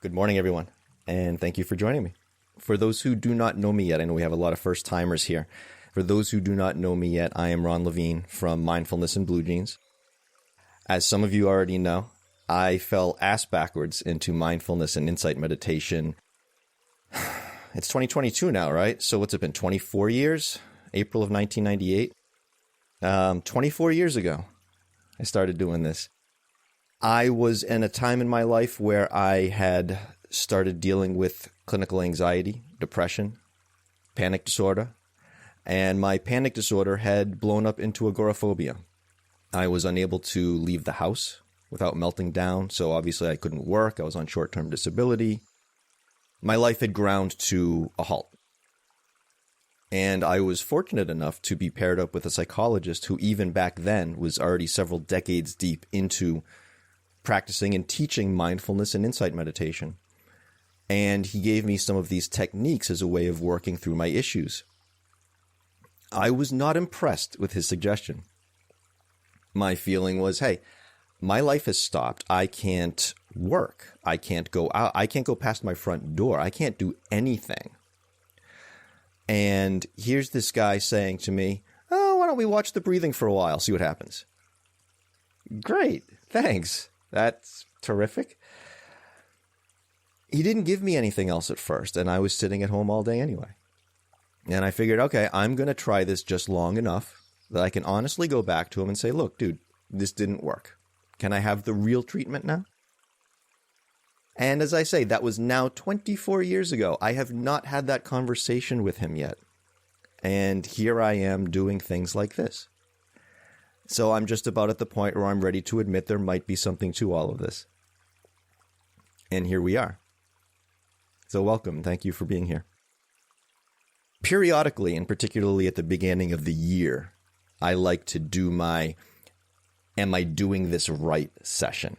Good morning, everyone, and thank you for joining me. For those who do not know me yet, I know we have a lot of first-timers here. For those who do not know me yet, I am Ron Levine from Mindfulness and Blue Jeans. As some of you already know, I fell ass backwards into mindfulness and insight meditation. It's 2022 now, right? So what's it been, 24 years? April of 1998? 24 years ago, I started doing this. I was in a time in my life where I had started dealing with clinical anxiety, depression, panic disorder, and my panic disorder had blown up into agoraphobia. I was unable to leave the house without melting down, so obviously I couldn't work. I was on short-term disability. My life had ground to a halt. And I was fortunate enough to be paired up with a psychologist who even back then was already several decades deep into practicing and teaching mindfulness and insight meditation. And he gave me some of these techniques as a way of working through my issues. I was not impressed with his suggestion. My feeling was, hey, my life has stopped. I can't work. I can't go out. I can't go past my front door. I can't do anything. And here's this guy saying to me, oh, why don't we watch the breathing for a while, see what happens? Great. Thanks. That's terrific. He didn't give me anything else at first, and I was sitting at home all day anyway. And I figured, okay, I'm going to try this just long enough that I can honestly go back to him and say, look, dude, this didn't work. Can I have the real treatment now? And as I say, that was now 24 years ago. I have not had that conversation with him yet. And here I am doing things like this. So I'm just about at the point where I'm ready to admit there might be something to all of this. And here we are. So welcome. Thank you for being here. Periodically, and particularly at the beginning of the year, I like to do my Am I Doing This Right session.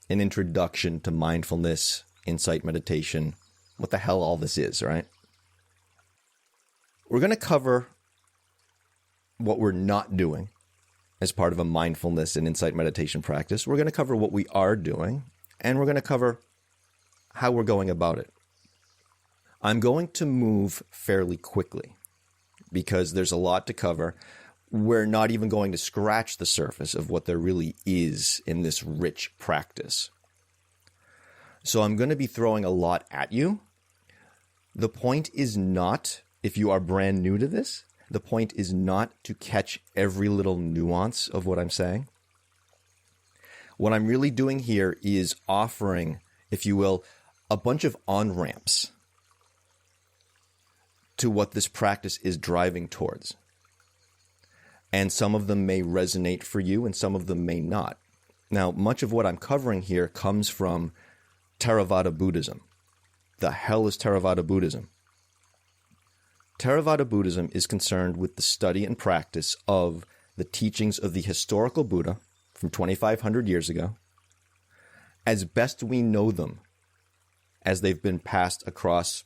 An introduction to mindfulness, insight meditation, what the hell all this is, right? We're going to cover what we're not doing as part of a mindfulness and insight meditation practice. We're going to cover what we are doing, and we're going to cover how we're going about it. I'm going to move fairly quickly because there's a lot to cover. We're not even going to scratch the surface of what there really is in this rich practice. So I'm going to be throwing a lot at you. The point is not, if you are brand new to this, the point is not to catch every little nuance of what I'm saying. What I'm really doing here is offering, if you will, a bunch of on-ramps to what this practice is driving towards. And some of them may resonate for you and some of them may not. Now, much of what I'm covering here comes from Theravada Buddhism. The hell is Theravada Buddhism? Theravada Buddhism is concerned with the study and practice of the teachings of the historical Buddha from 2,500 years ago, as best we know them, as they've been passed across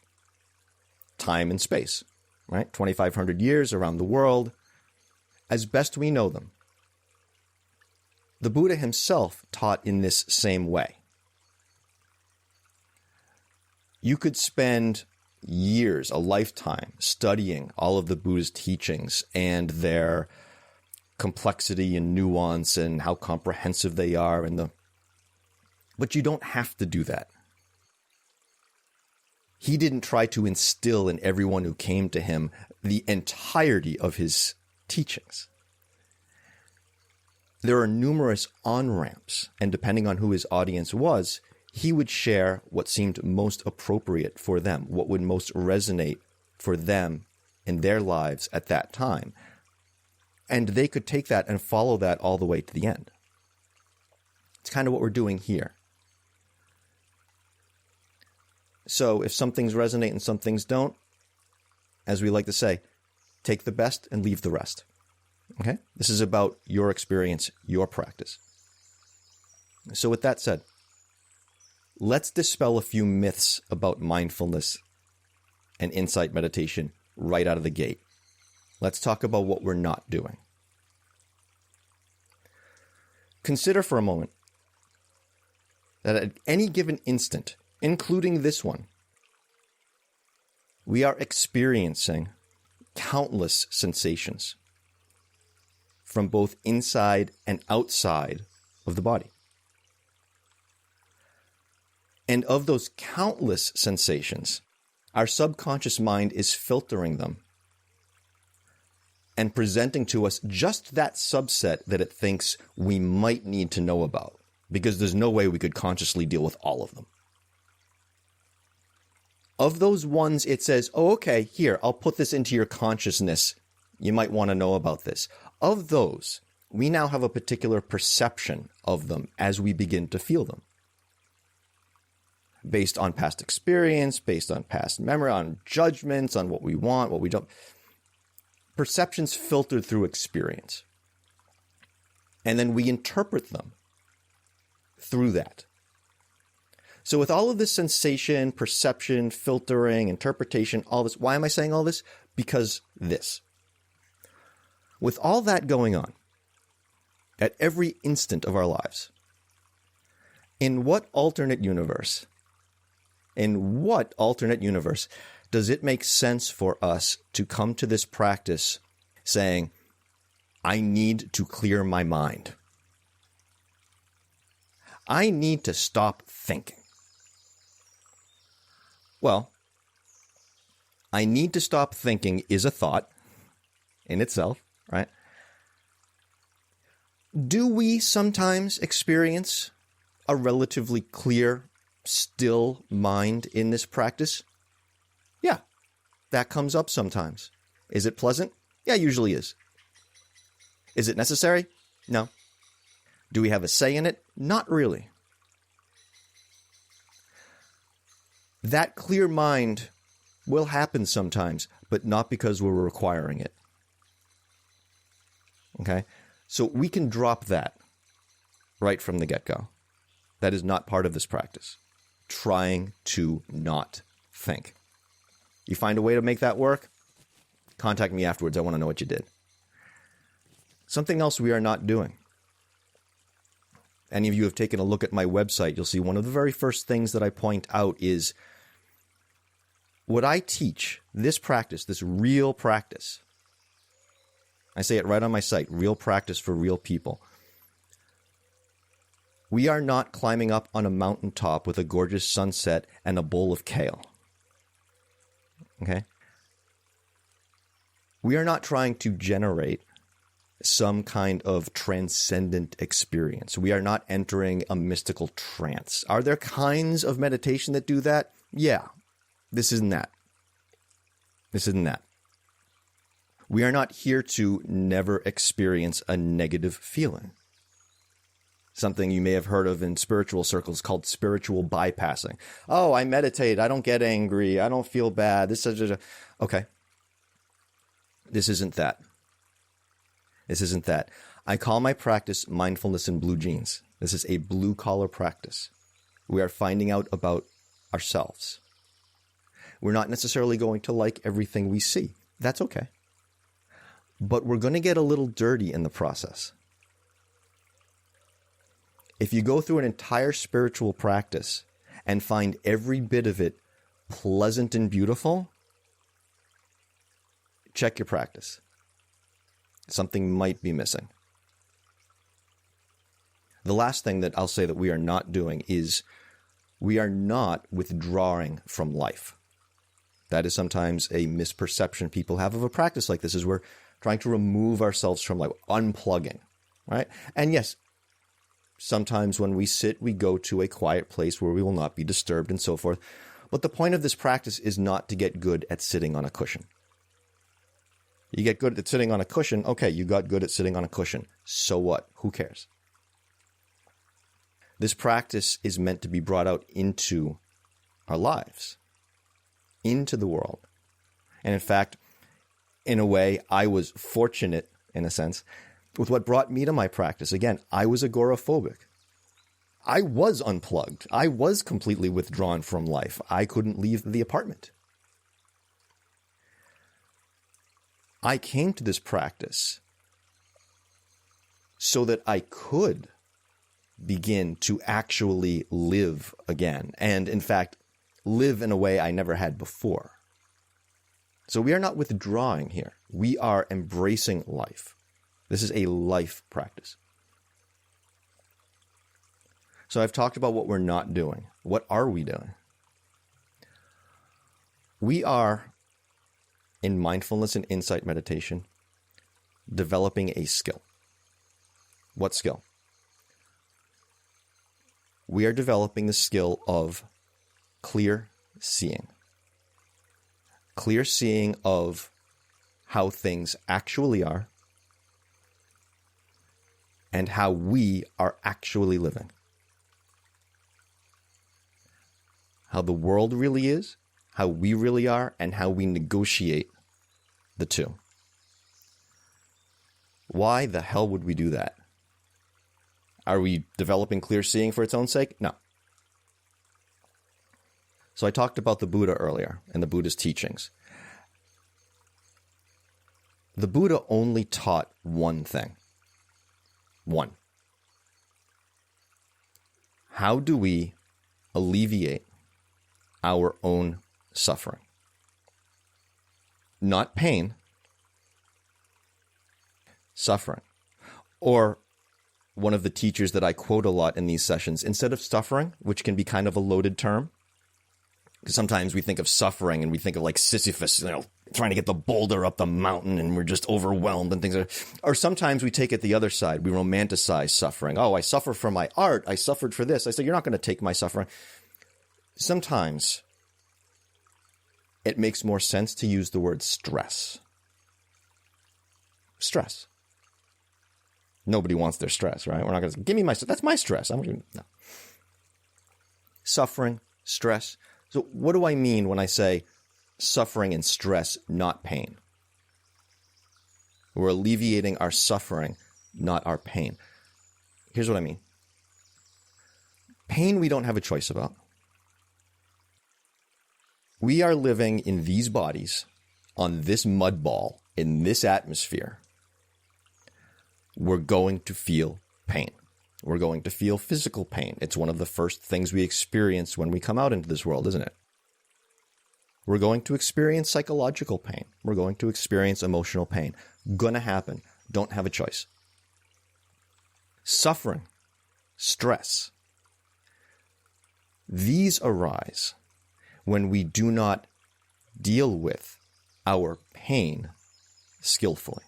time and space, right? 2,500 years around the world, as best we know them. The Buddha himself taught in this same way. You could spend years, a lifetime, studying all of the Buddha's teachings and their complexity and nuance and how comprehensive they are, but you don't have to do that. He didn't try to instill in everyone who came to him the entirety of his teachings. There are numerous on-ramps, and depending on who his audience was, he would share what seemed most appropriate for them, what would most resonate for them in their lives at that time. And they could take that and follow that all the way to the end. It's kind of what we're doing here. So if some things resonate and some things don't, as we like to say, take the best and leave the rest. Okay? This is about your experience, your practice. So with that said, let's dispel a few myths about mindfulness and insight meditation right out of the gate. Let's talk about what we're not doing. Consider for a moment that at any given instant, including this one. We are experiencing countless sensations from both inside and outside of the body. And of those countless sensations, our subconscious mind is filtering them and presenting to us just that subset that it thinks we might need to know about, because there's no way we could consciously deal with all of them. Of those ones, it says, oh, okay, here, I'll put this into your consciousness. You might want to know about this. Of those, we now have a particular perception of them as we begin to feel them. Based on past experience, based on past memory, on judgments, on what we want, what we don't. Perceptions filtered through experience. And then we interpret them through that. So with all of this sensation, perception, filtering, interpretation, all this, why am I saying all this? Because this. With all that going on, at every instant of our lives, in what alternate universe does it make sense for us to come to this practice saying, I need to clear my mind. I need to stop thinking. Well, I need to stop thinking is a thought in itself, right? Do we sometimes experience a relatively clear, still mind in this practice? Yeah, that comes up sometimes. Is it pleasant? Yeah, it usually is. Is it necessary? No. Do we have a say in it? Not really. That clear mind will happen sometimes, but not because we're requiring it. Okay? So we can drop that right from the get-go. That is not part of this practice. Trying to not think. You find a way to make that work? Contact me afterwards. I want to know what you did. Something else we are not doing. Any of you have taken a look at my website, you'll see one of the very first things that I point out is what I teach, this practice, this real practice. I say it right on my site, real practice for real people. We are not climbing up on a mountaintop with a gorgeous sunset and a bowl of kale. Okay? We are not trying to generate some kind of transcendent experience. We are not entering a mystical trance. Are there kinds of meditation that do that? Yeah. This isn't that. This isn't that. We are not here to never experience a negative feeling. Something you may have heard of in spiritual circles called spiritual bypassing. Oh, I meditate. I don't get angry. I don't feel bad. This is okay. This isn't that. This isn't that. I call my practice mindfulness in blue jeans. This is a blue-collar practice. We are finding out about ourselves. We're not necessarily going to like everything we see. That's okay. But we're going to get a little dirty in the process. If you go through an entire spiritual practice and find every bit of it pleasant and beautiful, check your practice. Something might be missing. The last thing that I'll say that we are not doing is we are not withdrawing from life. That is sometimes a misperception people have of a practice like this, is we're trying to remove ourselves from life, unplugging, right? And yes, sometimes when we sit, we go to a quiet place where we will not be disturbed and so forth. But the point of this practice is not to get good at sitting on a cushion. You get good at sitting on a cushion. Okay, you got good at sitting on a cushion. So what? Who cares? This practice is meant to be brought out into our lives, into the world. And in fact, in a way, I was fortunate, in a sense, with what brought me to my practice. Again, I was agoraphobic. I was unplugged. I was completely withdrawn from life. I couldn't leave the apartment. I came to this practice so that I could begin to actually live again. And in fact, live in a way I never had before. So we are not withdrawing here. We are embracing life. This is a life practice. So I've talked about what we're not doing. What are we doing? We are, in mindfulness and insight meditation, developing a skill. What skill? We are developing the skill of clear seeing. Clear seeing of how things actually are and how we are actually living. How the world really is, how we really are, and how we negotiate the two. Why the hell would we do that? Are we developing clear seeing for its own sake? No. So I talked about the Buddha earlier and the Buddha's teachings. The Buddha only taught one thing. One. How do we alleviate our own suffering? Not pain, suffering. Or one of the teachers that I quote a lot in these sessions, instead of suffering, which can be kind of a loaded term, because sometimes we think of suffering and we think of like Sisyphus, trying to get the boulder up the mountain and we're just overwhelmed and things. Or sometimes we take it the other side. We romanticize suffering. Oh, I suffer for my art. I suffered for this. I say, you're not going to take my suffering. Sometimes it makes more sense to use the word stress. Stress. Nobody wants their stress, right? We're not going to say, give me my stress. That's my stress. No. Suffering, stress. So what do I mean when I say suffering and stress, not pain? We're alleviating our suffering, not our pain. Here's what I mean. Pain we don't have a choice about. We are living in these bodies, on this mud ball, in this atmosphere. We're going to feel pain. We're going to feel physical pain. It's one of the first things we experience when we come out into this world, isn't it? We're going to experience psychological pain. We're going to experience emotional pain. Gonna happen. Don't have a choice. Suffering, stress. These arise when we do not deal with our pain skillfully.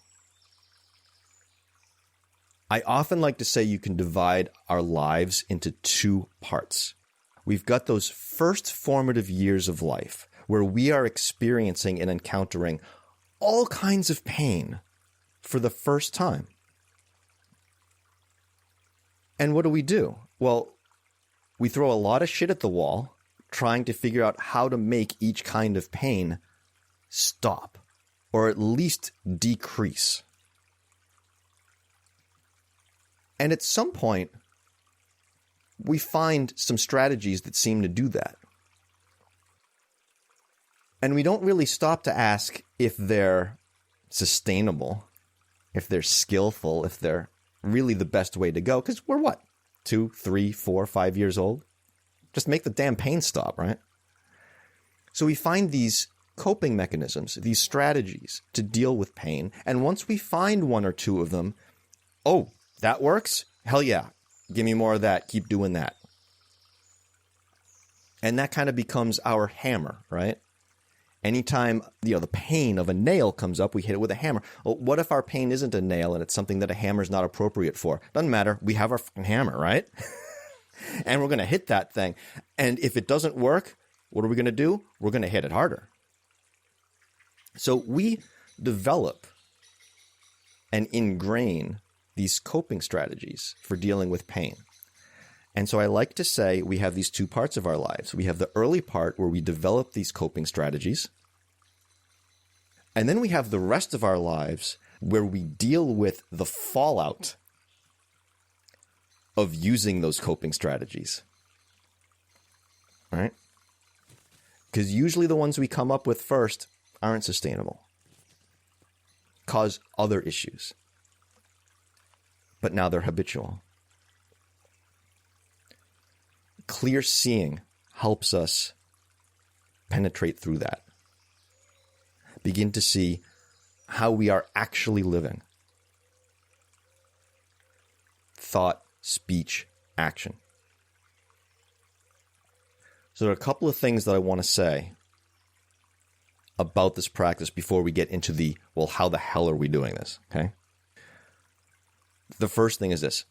I often like to say you can divide our lives into two parts. We've got those first formative years of life where we are experiencing and encountering all kinds of pain for the first time. And what do? Well, we throw a lot of shit at the wall trying to figure out how to make each kind of pain stop or at least decrease. And at some point, we find some strategies that seem to do that. And we don't really stop to ask if they're sustainable, if they're skillful, if they're really the best way to go. Because we're what? 2, 3, 4, 5 years old? Just make the damn pain stop, right? So we find these coping mechanisms, these strategies to deal with pain. And once we find one or two of them, oh, that works? Hell yeah. Give me more of that. Keep doing that. And that kind of becomes our hammer, right? Anytime, the pain of a nail comes up, we hit it with a hammer. Well, what if our pain isn't a nail and it's something that a hammer is not appropriate for? Doesn't matter. We have our fucking hammer, right? And we're going to hit that thing. And if it doesn't work, what are we going to do? We're going to hit it harder. So we develop and ingrain these coping strategies for dealing with pain. And so I like to say we have these two parts of our lives. We have the early part where we develop these coping strategies. And then we have the rest of our lives where we deal with the fallout of using those coping strategies. All right? Because usually the ones we come up with first aren't sustainable, cause other issues. But now they're habitual. clear seeing helps us penetrate through that. Begin to see how we are actually living. Thought, speech, action. So there are a couple of things that I want to say about this practice before we get into the, well, how the hell are we doing this? Okay. The first thing is this.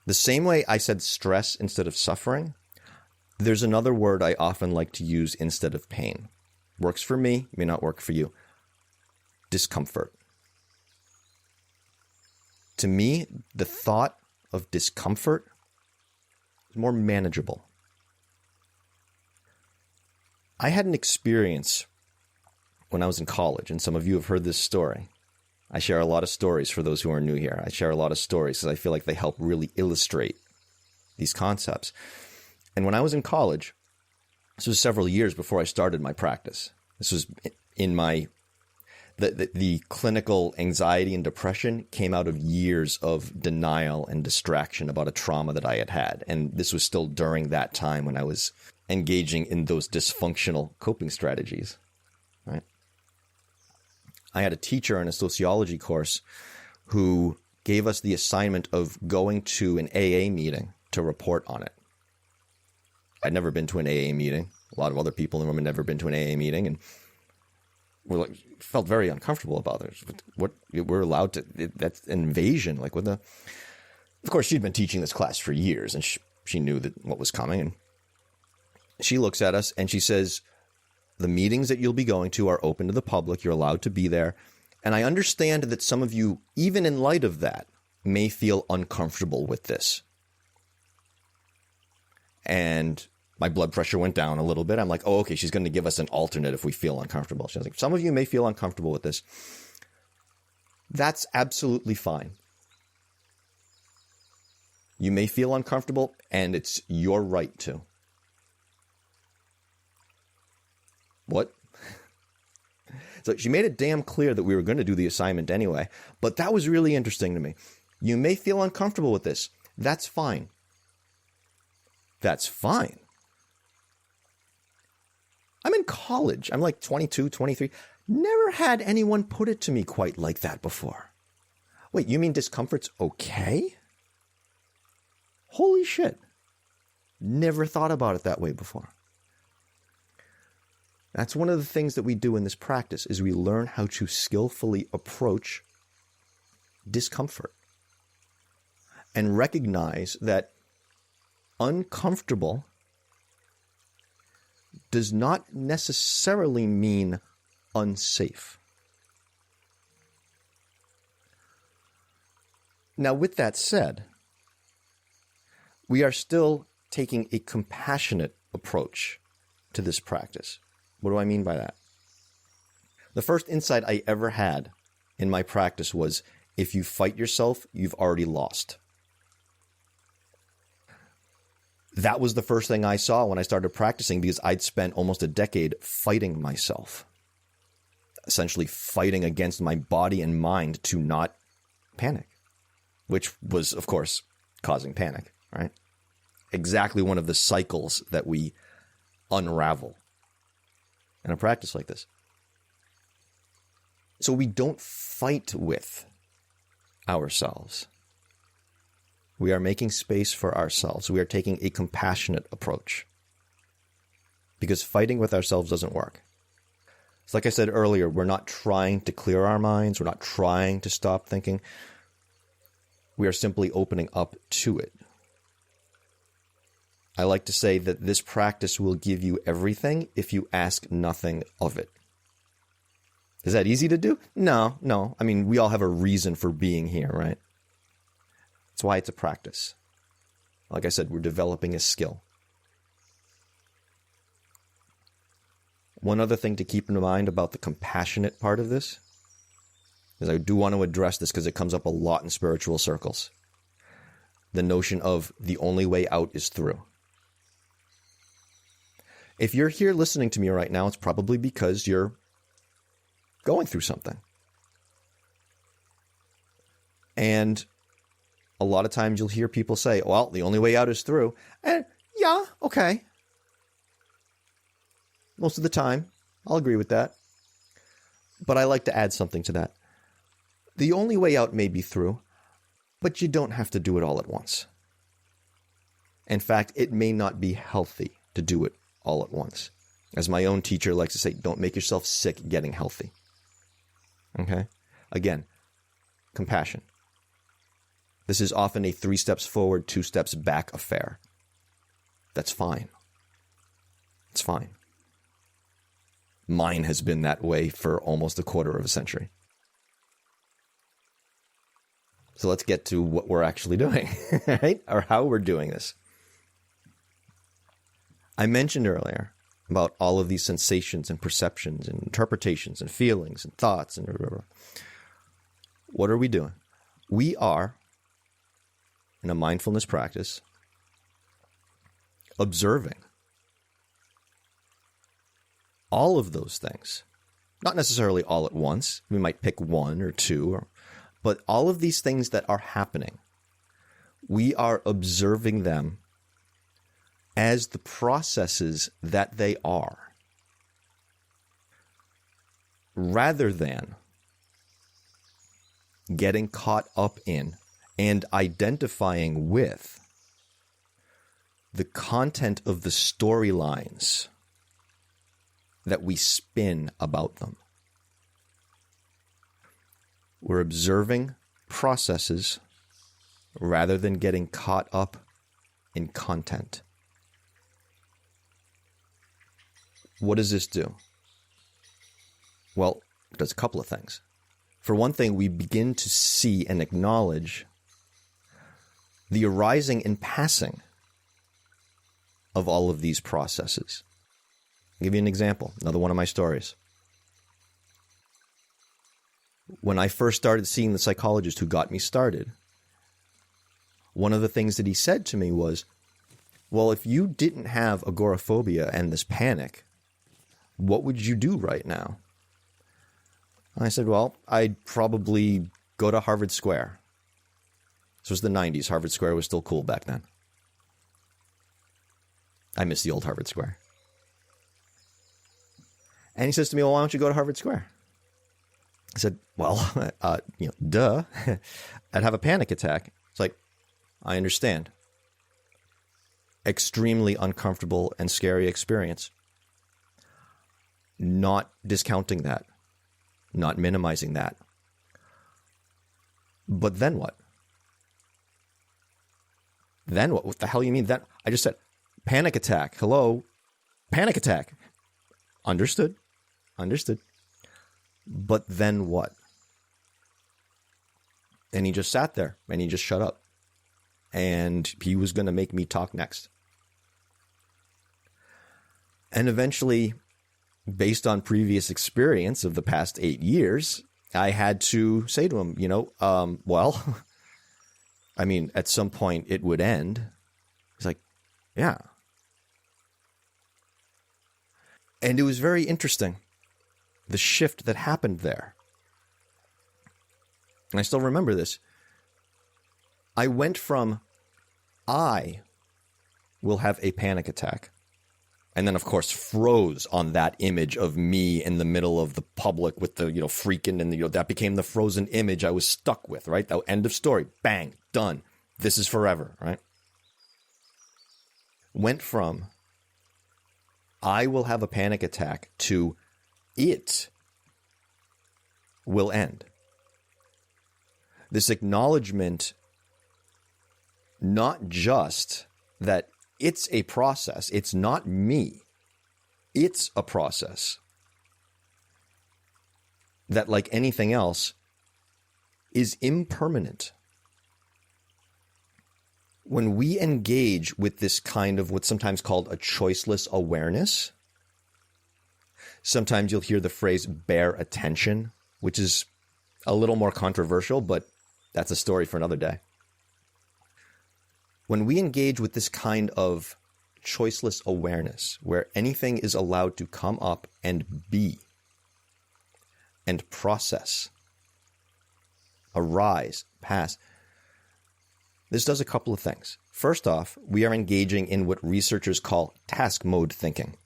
The same way I said stress instead of suffering, there's another word I often like to use instead of pain. Works for me, may not work for you. Discomfort. To me, the thought of discomfort is more manageable. I had an experience when I was in college, and some of you have heard this story. I share a lot of stories for those who are new here. I share a lot of stories because I feel like they help really illustrate these concepts. And when I was in college, this was several years before I started my practice. This was in my, the clinical anxiety and depression came out of years of denial and distraction about a trauma that I had had. And this was still during that time when I was engaging in those dysfunctional coping strategies, right? I had a teacher in a sociology course who gave us the assignment of going to an AA meeting to report on it. I'd never been to an AA meeting. A lot of other people in the room had never been to an AA meeting, and felt very uncomfortable about it. What we're allowed to, that's invasion. Like, of course, she'd been teaching this class for years, and she knew that what was coming. And she looks at us and she says, the meetings that you'll be going to are open to the public. You're allowed to be there. And I understand that some of you, even in light of that, may feel uncomfortable with this. And my blood pressure went down a little bit. I'm like, oh, okay, she's going to give us an alternate if we feel uncomfortable. She's like, some of you may feel uncomfortable with this. That's absolutely fine. You may feel uncomfortable, and it's your right to. What? So she made it damn clear that we were going to do the assignment anyway. But that was really interesting to me. You may feel uncomfortable with this. That's fine. That's fine. I'm in college. I'm like 22, 23. Never had anyone put it to me quite like that before. Wait, you mean discomfort's okay? Holy shit. Never thought about it that way before. That's one of the things that we do in this practice is we learn how to skillfully approach discomfort and recognize that uncomfortable does not necessarily mean unsafe. Now, with that said, we are still taking a compassionate approach to this practice. What do I mean by that? The first insight I ever had in my practice was, if you fight yourself, you've already lost. That was the first thing I saw when I started practicing, because I'd spent almost a decade fighting myself. Essentially fighting against my body and mind to not panic, which was, of course, causing panic, right? Exactly one of the cycles that we unravel in a practice like this. So we don't fight with ourselves. We are making space for ourselves. We are taking a compassionate approach, because fighting with ourselves doesn't work. It's like I said earlier, we're not trying to clear our minds. We're not trying to stop thinking. We are simply opening up to it. I like to say that this practice will give you everything if you ask nothing of it. Is that easy to do? No. I mean, we all have a reason for being here, right? That's why it's a practice. Like I said, we're developing a skill. One other thing to keep in mind about the compassionate part of this is I do want to address this because it comes up a lot in spiritual circles. The notion of the only way out is through. If you're here listening to me right now, it's probably because you're going through something. And a lot of times you'll hear people say, well, the only way out is through. And yeah, Yeah, okay. Most of the time, I'll agree with that. But I like to add something to that. The only way out may be through, but you don't have to do it all at once. In fact, it may not be healthy to do it all at once. As my own teacher likes to say, don't make yourself sick getting healthy. Okay? Again, compassion. This is often a 3 steps forward, 2 steps back affair. That's fine. It's fine. Mine has been that way for almost a quarter of a century. So let's get to what we're actually doing, right? Or how we're doing this. I mentioned earlier about all of these sensations and perceptions and interpretations and feelings and thoughts and blah, blah, blah. What are we doing? We are, in a mindfulness practice, observing all of those things. Not necessarily all at once. We might pick 1 or 2, but all of these things that are happening, we are observing them as the processes that they are, rather than getting caught up in and identifying with the content of the storylines that we spin about them. We're observing processes rather than getting caught up in content. What does this do? Well, it does a couple of things. For one thing, we begin to see and acknowledge the arising and passing of all of these processes. I'll give you an example, another one of my stories. When I first started seeing the psychologist who got me started, one of the things that he said to me was, well, if you didn't have agoraphobia and this panic, what would you do right now? I said, well, I'd probably go to Harvard Square. This was the 90s. Harvard Square was still cool back then. I miss the old Harvard Square. And he says to me, well, why don't you go to Harvard Square? I said, well, duh. I'd have a panic attack. It's like, I understand. Extremely uncomfortable and scary experience. Not discounting that. Not minimizing that. But then what? Then what? What the hell you mean? That I just said, panic attack. Hello? Panic attack. Understood. But then what? And he just sat there and he just shut up. And he was going to make me talk next. And eventually, based on previous experience of the past 8 years, I had to say to him, well, I mean, at some point it would end. He's like, yeah. And it was very interesting, the shift that happened there. And I still remember this. I went from, I will have a panic attack, and then, of course, froze on that image of me in the middle of the public with the, freaking, and that became the frozen image I was stuck with, right? That end of story. Bang. Done. This is forever, right? Went from, I will have a panic attack, to it will end. This acknowledgement, not just that it's a process. It's not me. It's a process that, like anything else, is impermanent. When we engage with this kind of what's sometimes called a choiceless awareness, sometimes you'll hear the phrase bare attention, which is a little more controversial, but that's a story for another day. When we engage with this kind of choiceless awareness, where anything is allowed to come up and be, and process, arise, pass, this does a couple of things. First off, we are engaging in what researchers call task mode thinking,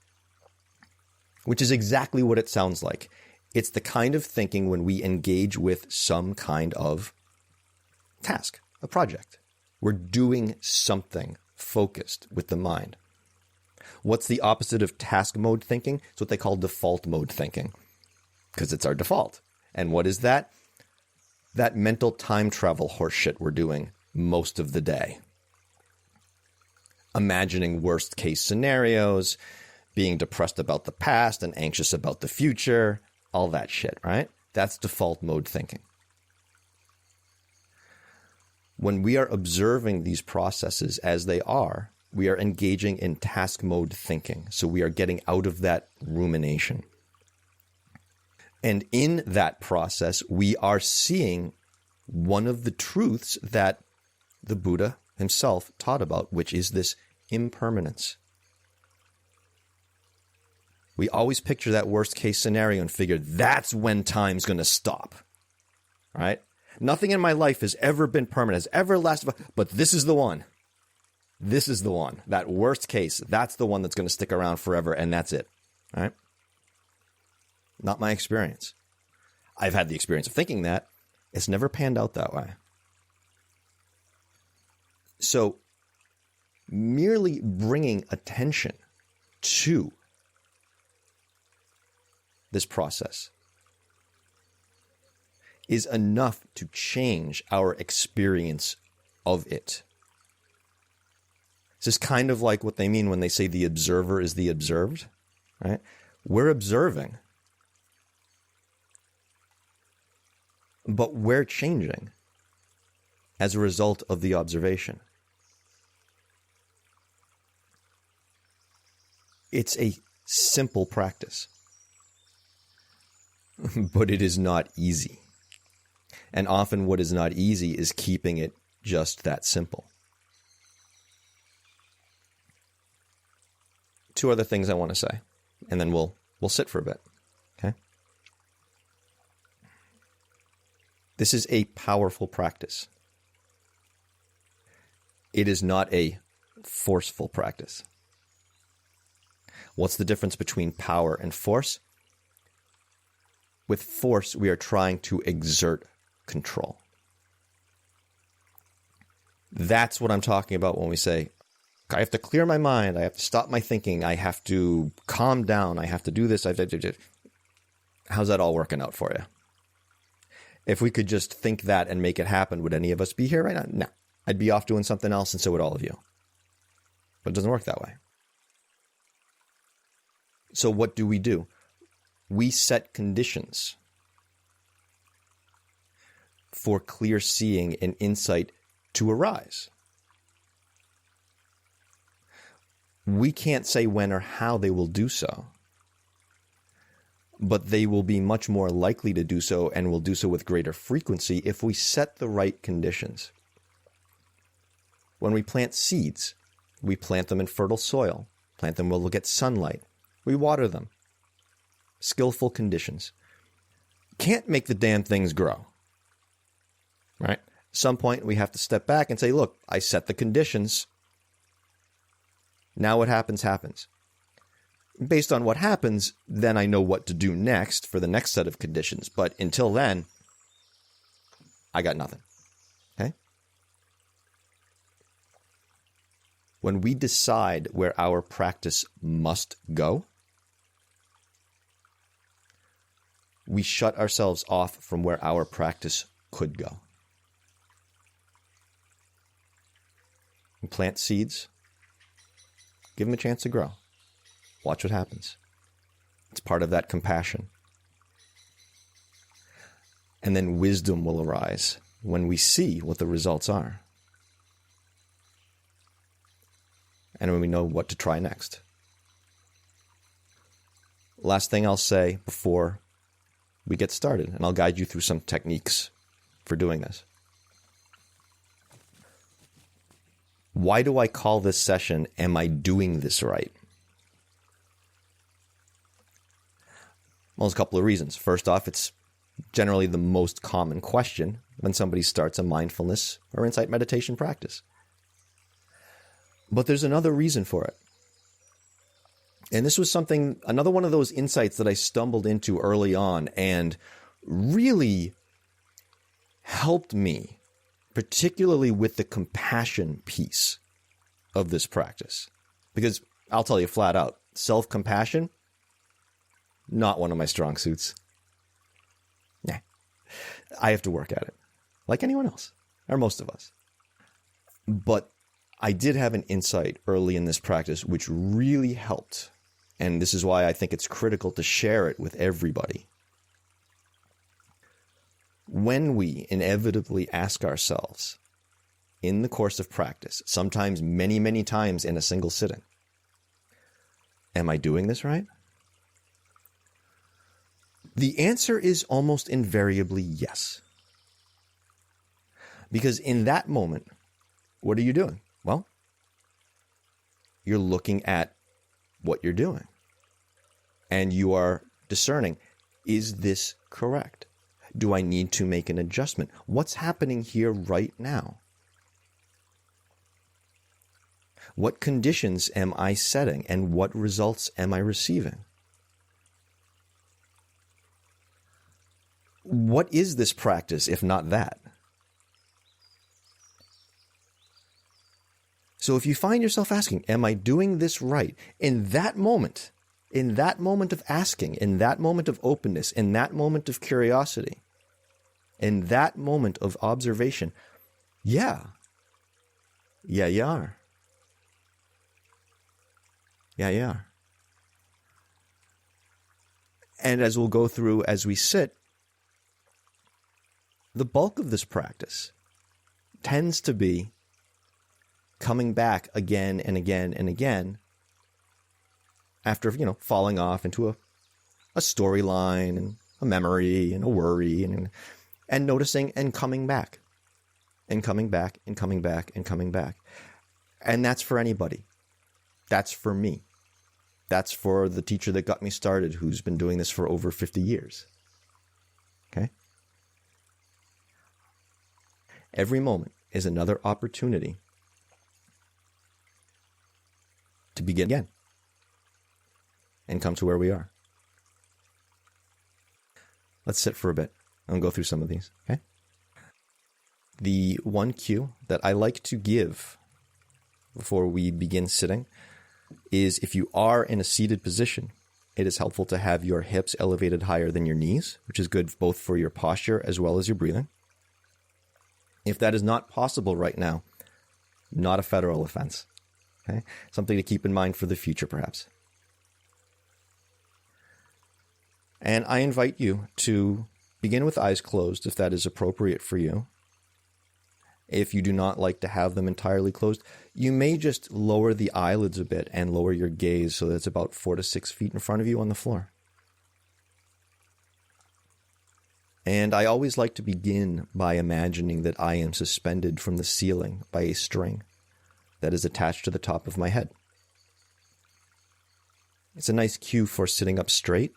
which is exactly what it sounds like. It's the kind of thinking when we engage with some kind of task, a project. We're doing something focused with the mind. What's the opposite of task mode thinking? It's what they call default mode thinking, because it's our default. And what is that? That mental time travel horseshit we're doing most of the day. Imagining worst case scenarios, being depressed about the past and anxious about the future, all that shit, right? That's default mode thinking. When we are observing these processes as they are, we are engaging in task mode thinking. So we are getting out of that rumination. And in that process, we are seeing one of the truths that the Buddha himself taught about, which is this impermanence. We always picture that worst case scenario and figure that's when time's going to stop, right? Nothing in my life has ever been permanent, has ever lasted, but this is the one. This is the one. That worst case, that's the one that's going to stick around forever, and that's it, right? Not my experience. I've had the experience of thinking that. It's never panned out that way. So, merely bringing attention to this process is enough to change our experience of it. This is kind of like what they mean when they say the observer is the observed, right? We're observing, but we're changing as a result of the observation. It's a simple practice, but it is not easy. And often what is not easy is keeping it just that simple. Two other things I want to say, and then we'll sit for a bit. Okay? This is a powerful practice. It is not a forceful practice. What's the difference between power and force? With force, we are trying to exert control. That's what I'm talking about when we say, I have to clear my mind, I have to stop my thinking, I have to calm down, I have to do this, I have to do. How's that all working out for you? If we could just think that and make it happen, would any of us be here right now? No. I'd be off doing something else, and so would all of you. But it doesn't work that way. So what do? We set conditions for clear seeing and insight to arise. We can't say when or how they will do so, but they will be much more likely to do so and will do so with greater frequency if we set the right conditions. When we plant seeds, we plant them in fertile soil, plant them where they'll get sunlight. We water them. Skillful conditions. Can't make the damn things grow. Right? At some point, we have to step back and say, look, I set the conditions. Now what happens, happens. Based on what happens, then I know what to do next for the next set of conditions. But until then, I got nothing. Okay? When we decide where our practice must go, we shut ourselves off from where our practice could go. We plant seeds. Give them a chance to grow. Watch what happens. It's part of that compassion. And then wisdom will arise when we see what the results are. And when we know what to try next. Last thing I'll say before we get started, and I'll guide you through some techniques for doing this. Why do I call this session, Am I Doing This Right? Well, there's a couple of reasons. First off, it's generally the most common question when somebody starts a mindfulness or insight meditation practice. But there's another reason for it. And this was another one of those insights that I stumbled into early on and really helped me, particularly with the compassion piece of this practice. Because I'll tell you flat out, self-compassion, not one of my strong suits. Nah. I have to work at it, like anyone else, or most of us. But I did have an insight early in this practice which really helped. And this is why I think it's critical to share it with everybody. When we inevitably ask ourselves, in the course of practice, sometimes many, many times in a single sitting, am I doing this right? The answer is almost invariably yes. Because in that moment, what are you doing? Well, you're looking at what you're doing. And you are discerning, is this correct? Do I need to make an adjustment? What's happening here right now? What conditions am I setting and what results am I receiving? What is this practice if not that? So if you find yourself asking, am I doing this right? In that moment of asking, in that moment of openness, in that moment of curiosity, in that moment of observation, yeah, you are. Yeah, you are. And as we'll go through as we sit, the bulk of this practice tends to be coming back again and again and again after, falling off into a storyline and a memory and a worry and noticing and coming back and coming back and coming back and coming back. And that's for anybody. That's for me. That's for the teacher that got me started, who's been doing this for over 50 years. Okay? Every moment is another opportunity to begin again and come to where we are. Let's sit for a bit and go through some of these, okay? The one cue that I like to give before we begin sitting is if you are in a seated position, it is helpful to have your hips elevated higher than your knees, which is good both for your posture as well as your breathing. If that is not possible right now, not a federal offense. Okay? Something to keep in mind for the future, perhaps. And I invite you to begin with eyes closed if that is appropriate for you. If you do not like to have them entirely closed, you may just lower the eyelids a bit and lower your gaze so that it's about 4 to 6 feet in front of you on the floor. And I always like to begin by imagining that I am suspended from the ceiling by a string that is attached to the top of my head. It's a nice cue for sitting up straight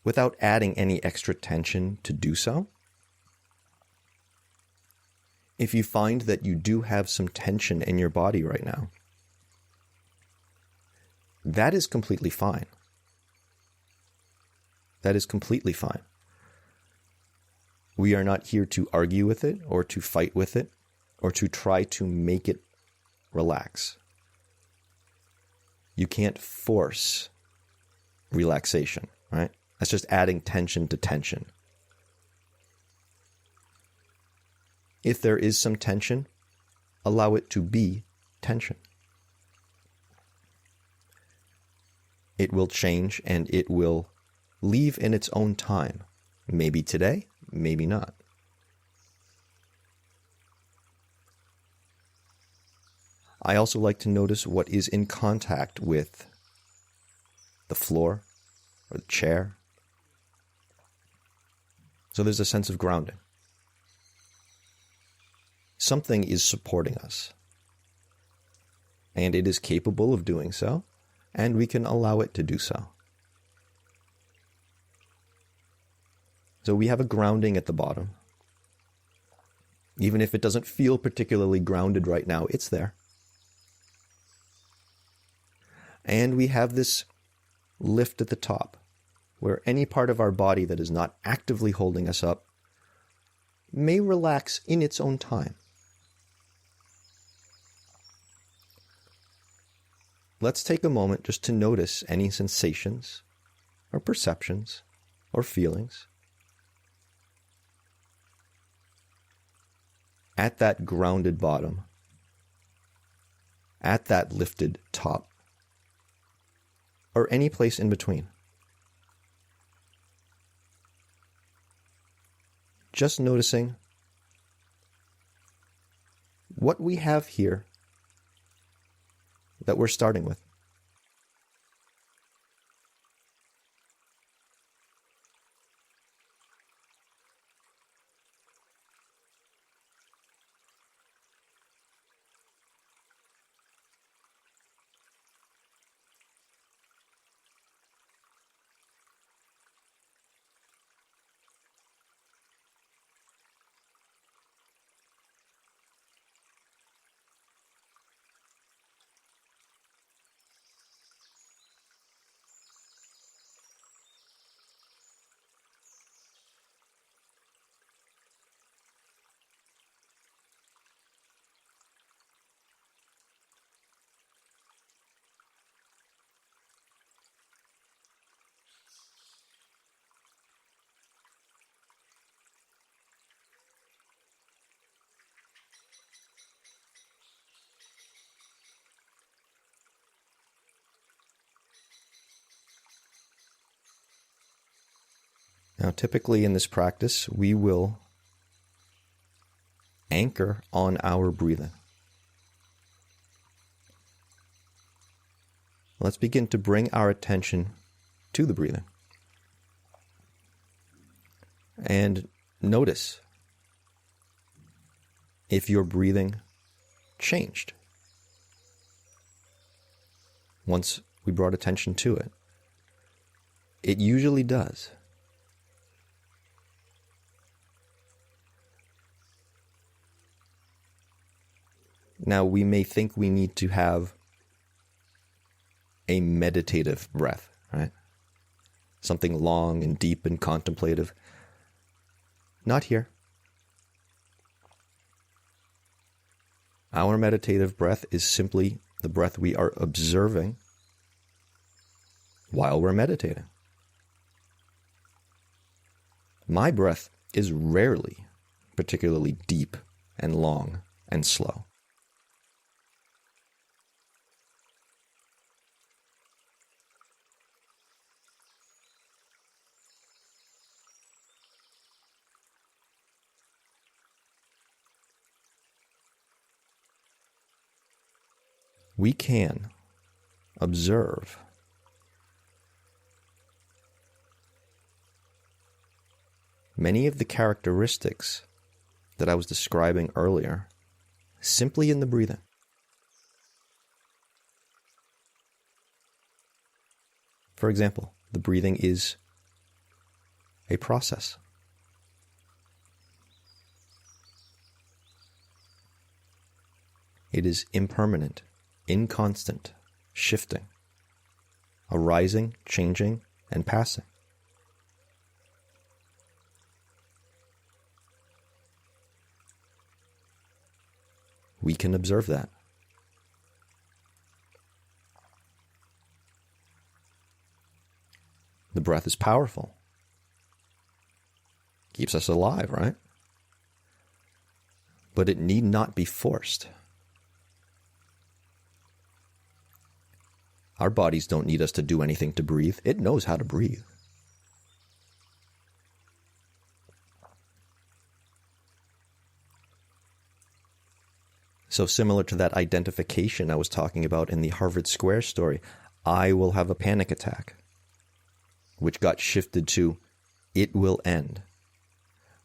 without adding any extra tension to do so. If you find that you do have some tension in your body right now, that is completely fine. That is completely fine. We are not here to argue with it or to fight with it or to try to make it relax. You can't force relaxation, right? That's just adding tension to tension. If there is some tension, allow it to be tension. It will change and it will leave in its own time. Maybe today, maybe not. I also like to notice what is in contact with the floor or the chair. So there's a sense of grounding. Something is supporting us. And it is capable of doing so, and we can allow it to do so. So we have a grounding at the bottom. Even if it doesn't feel particularly grounded right now, it's there. And we have this lift at the top, where any part of our body that is not actively holding us up may relax in its own time. Let's take a moment just to notice any sensations or perceptions or feelings at that grounded bottom, at that lifted top, or any place in between. Just noticing what we have here that we're starting with. Now, typically in this practice, we will anchor on our breathing. Let's begin to bring our attention to the breathing. And notice if your breathing changed once we brought attention to it. It usually does. Now, we may think we need to have a meditative breath, right? Something long and deep and contemplative. Not here. Our meditative breath is simply the breath we are observing while we're meditating. My breath is rarely particularly deep and long and slow. We can observe many of the characteristics that I was describing earlier simply in the breathing. For example, the breathing is a process. It is impermanent, inconstant, shifting, arising, changing, and passing. We can observe that. The breath is powerful. Keeps us alive, right? But it need not be forced. Our bodies don't need us to do anything to breathe. It knows how to breathe. So similar to that identification I was talking about in the Harvard Square story, I will have a panic attack, which got shifted to, it will end.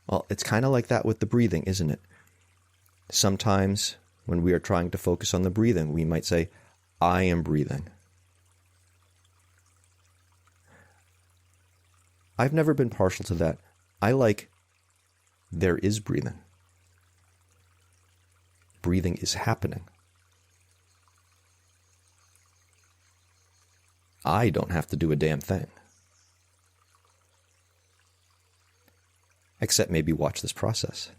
Well, it's kind of like that with the breathing, isn't it? Sometimes when we are trying to focus on the breathing, we might say, I am breathing. I've never been partial to that. I like, there is breathing. Breathing is happening. I don't have to do a damn thing. Except maybe watch this process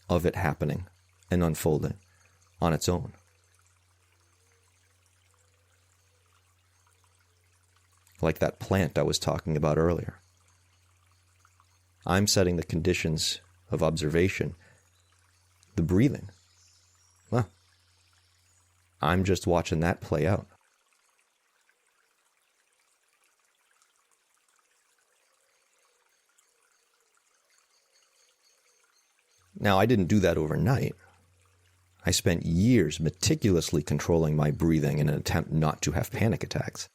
of it happening and unfolding on its own. Like that plant I was talking about earlier. I'm setting the conditions of observation. The breathing. Well, I'm just watching that play out. Now, I didn't do that overnight. I spent years meticulously controlling my breathing in an attempt not to have panic attacks.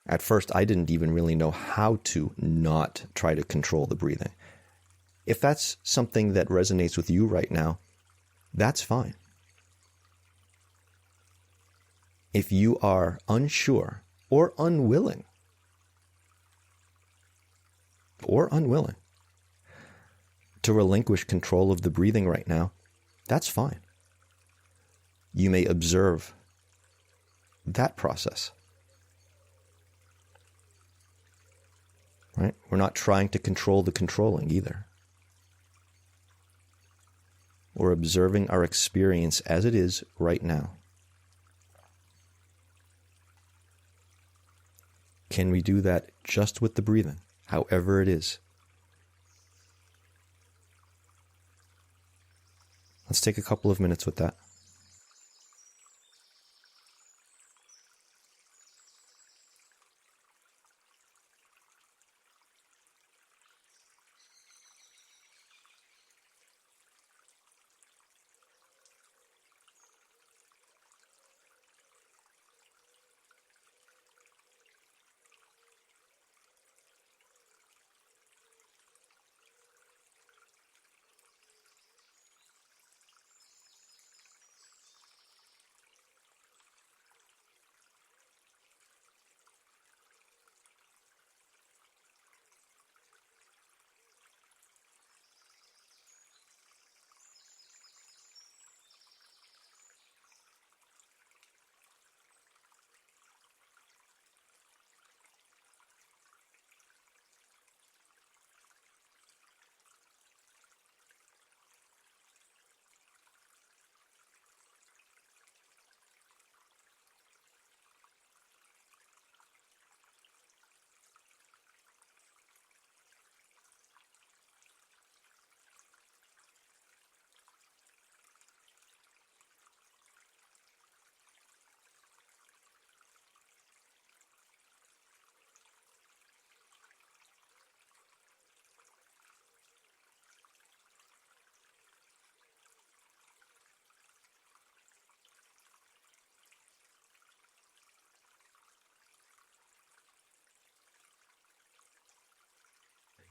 At first, I didn't even really know how to not try to control the breathing. If that's something that resonates with you right now, that's fine. If you are unsure or unwilling to relinquish control of the breathing right now, that's fine. You may observe that process. Right? We're not trying to control the controlling either. We're observing our experience as it is right now. Can we do that just with the breathing, however it is? Let's take a couple of minutes with that.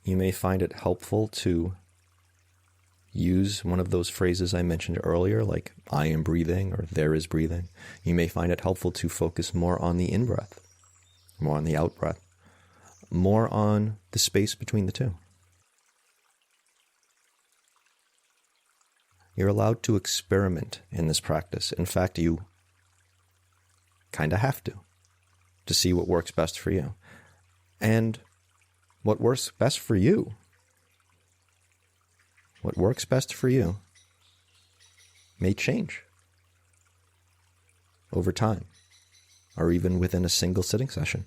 You may find it helpful to use one of those phrases I mentioned earlier, like I am breathing or there is breathing. You may find it helpful to focus more on the in-breath, more on the out-breath, more on the space between the two. You're allowed to experiment in this practice. In fact, you kind of have to see what works best for you. And what works best for you may change over time, or even within a single sitting session.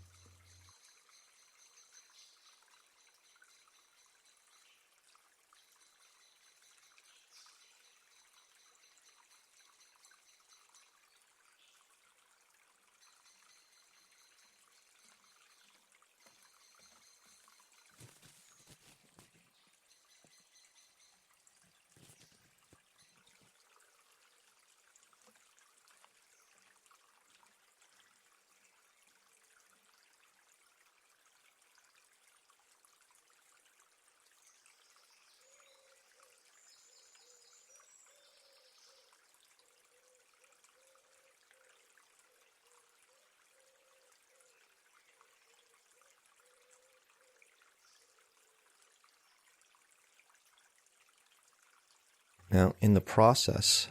Now, in the process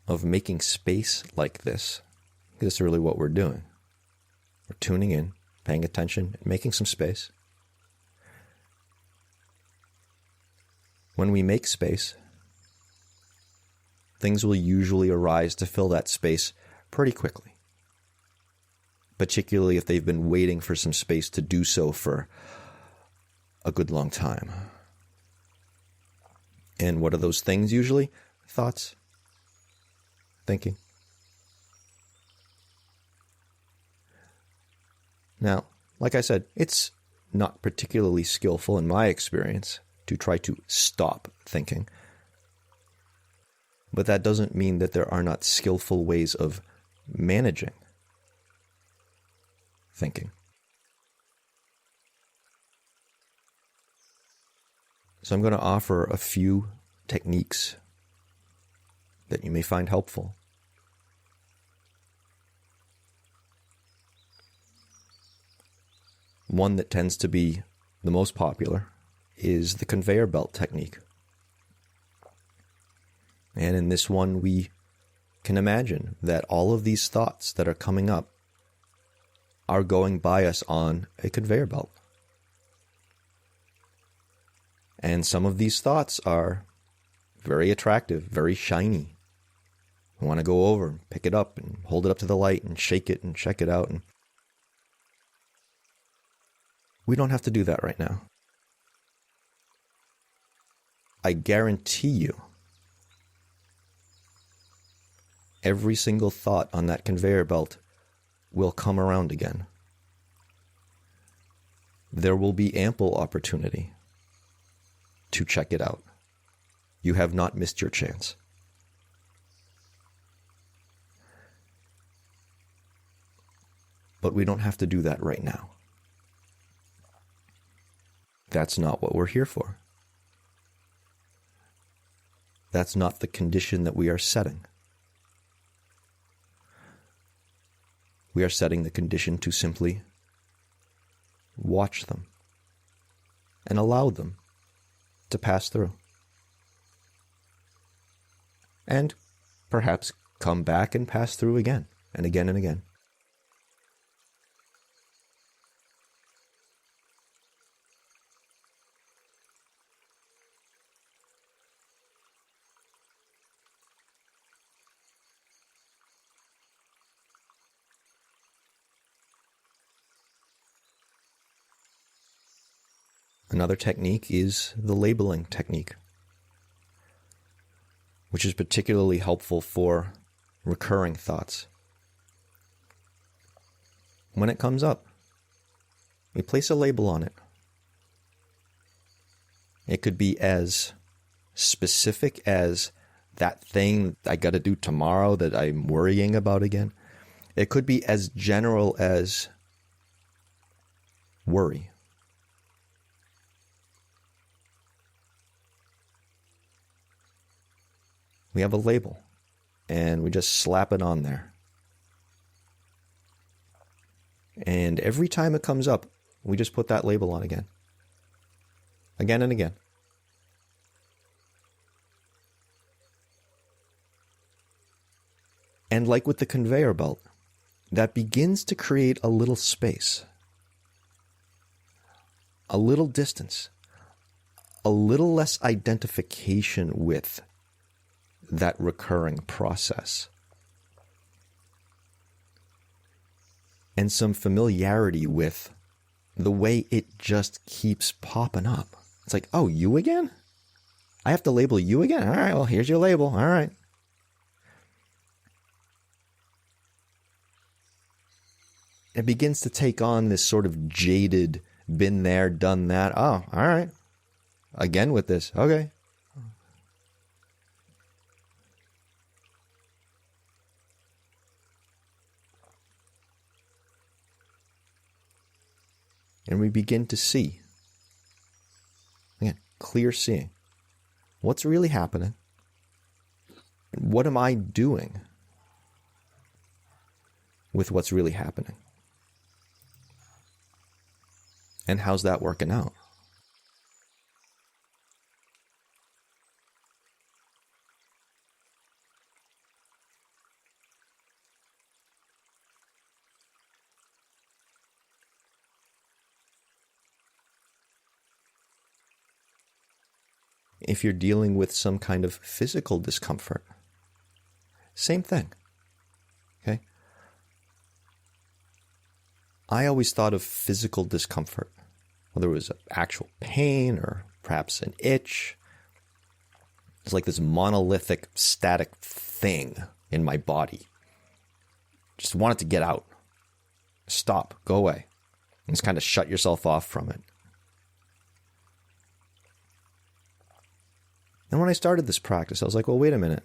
of making space like this, this is really what we're doing. We're tuning in, paying attention, and making some space. When we make space, things will usually arise to fill that space pretty quickly, particularly if they've been waiting for some space to do so for a good long time. And what are those things usually? Thoughts, thinking. Now, like I said, it's not particularly skillful in my experience to try to stop thinking. But that doesn't mean that there are not skillful ways of managing thinking. So I'm going to offer a few techniques that you may find helpful. One that tends to be the most popular is the conveyor belt technique. And in this one, we can imagine that all of these thoughts that are coming up are going by us on a conveyor belt. And some of these thoughts are very attractive, very shiny. We want to go over and pick it up and hold it up to the light and shake it and check it out. And we don't have to do that right now. I guarantee you, every single thought on that conveyor belt will come around again. There will be ample opportunity to check it out. You have not missed your chance. But we don't have to do that right now. That's not what we're here for. That's not the condition that we are setting. We are setting the condition to simply watch them and allow them to pass through. And perhaps come back and pass through again and again and again. Another technique is the labeling technique, which is particularly helpful for recurring thoughts. When it comes up, we place a label on it. It could be as specific as that thing I got to do tomorrow that I'm worrying about again. It could be as general as worry. We have a label, and we just slap it on there. And every time it comes up, we just put that label on again. Again and again. And like with the conveyor belt, that begins to create a little space, a little distance, a little less identification with that recurring process, and some familiarity with the way it just keeps popping up. It's like, oh, you again? I have to label you again? All right, well, here's your label. All right. It begins to take on this sort of jaded, been there, done that. Oh, all right. Again with this. Okay. And we begin to see, again, clear seeing. What's really happening? What am I doing with what's really happening? And how's that working out? if you're dealing with some kind of physical discomfort, same thing. Okay? I always thought of physical discomfort, whether it was actual pain or perhaps an itch. It's like this monolithic, static thing in my body. Just want it to get out. Stop. Go away. And just kind of shut yourself off from it. And when I started this practice, I was like, well, wait a minute.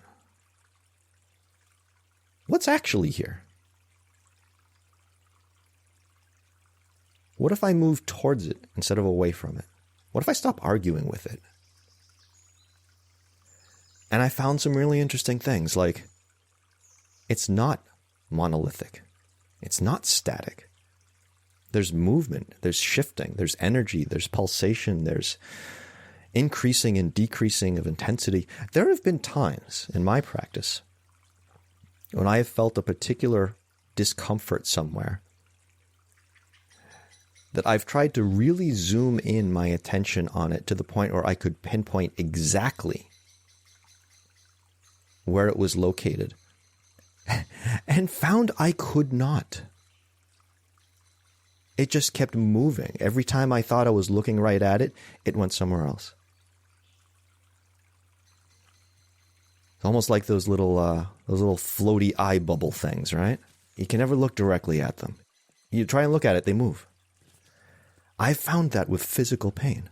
What's actually here? What if I move towards it instead of away from it? What if I stop arguing with it? And I found some really interesting things, like it's not monolithic. It's not static. There's movement, there's shifting, there's energy, there's pulsation, there's increasing and decreasing of intensity. There have been times in my practice when I have felt a particular discomfort somewhere that I've tried to really zoom in my attention on it to the point where I could pinpoint exactly where it was located and found I could not. It just kept moving. Every time I thought I was looking right at it, it went somewhere else. It's almost like those little floaty eye bubble things, right? You can never look directly at them. You try and look at it, they move. I found that with physical pain.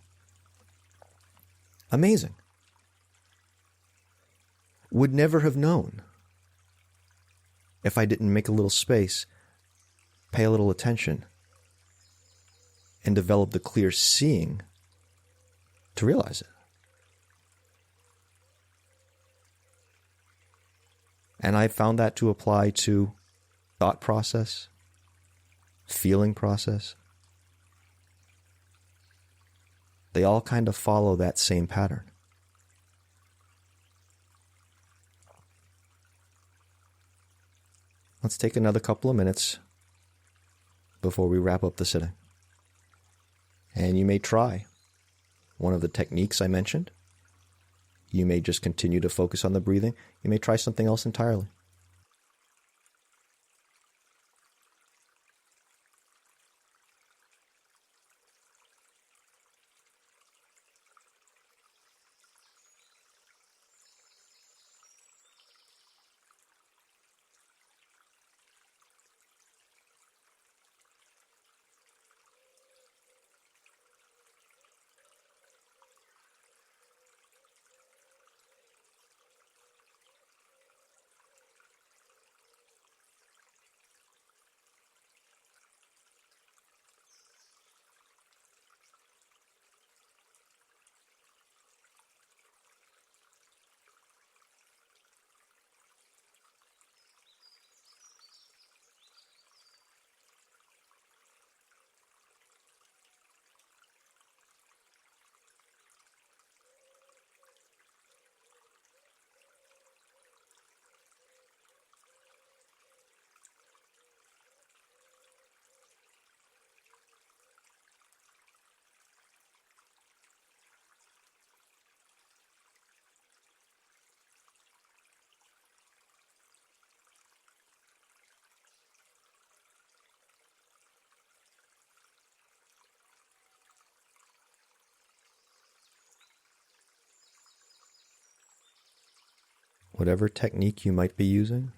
Amazing. Would never have known if I didn't make a little space, pay a little attention, and develop the clear seeing to realize it. And I found that to apply to thought process, feeling process. They all kind of follow that same pattern. Let's take another couple of minutes before we wrap up the sitting. And you may try one of the techniques I mentioned. You may just continue to focus on the breathing. You may try something else entirely. Whatever technique you might be using,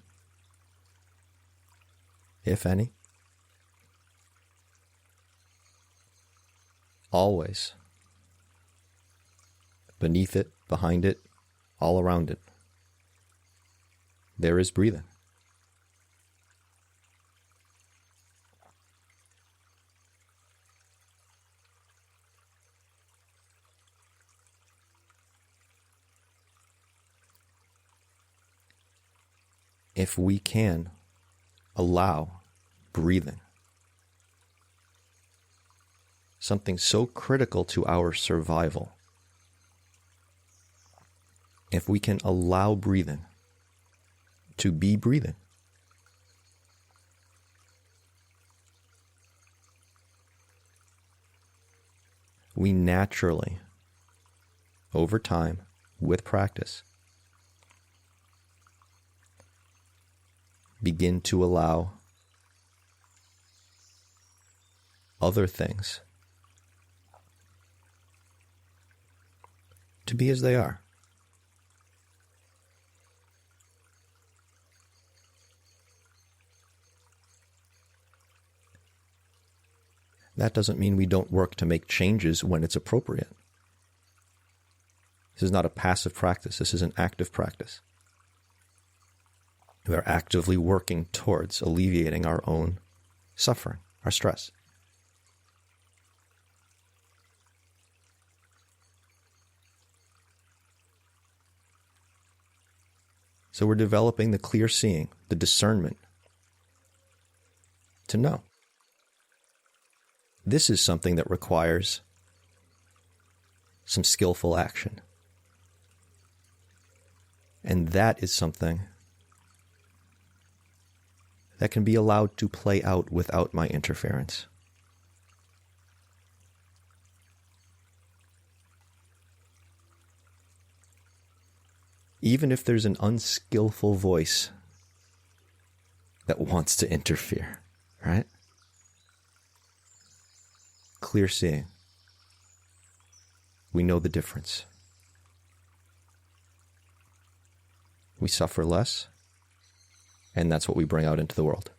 if any, always, beneath it, behind it, all around it, there is breathing. If we can allow breathing, something so critical to our survival, if we can allow breathing to be breathing, we naturally over time, with practice, begin to allow other things to be as they are. That doesn't mean we don't work to make changes when it's appropriate. This is not a passive practice. This is an active practice. We are actively working towards alleviating our own suffering, our stress. So we're developing the clear seeing, the discernment to know. This is something that requires some skillful action. And that is something that can be allowed to play out without my interference. Even if there's an unskillful voice that wants to interfere, right? Clear seeing. We know the difference. We suffer less, and that's what we bring out into the world.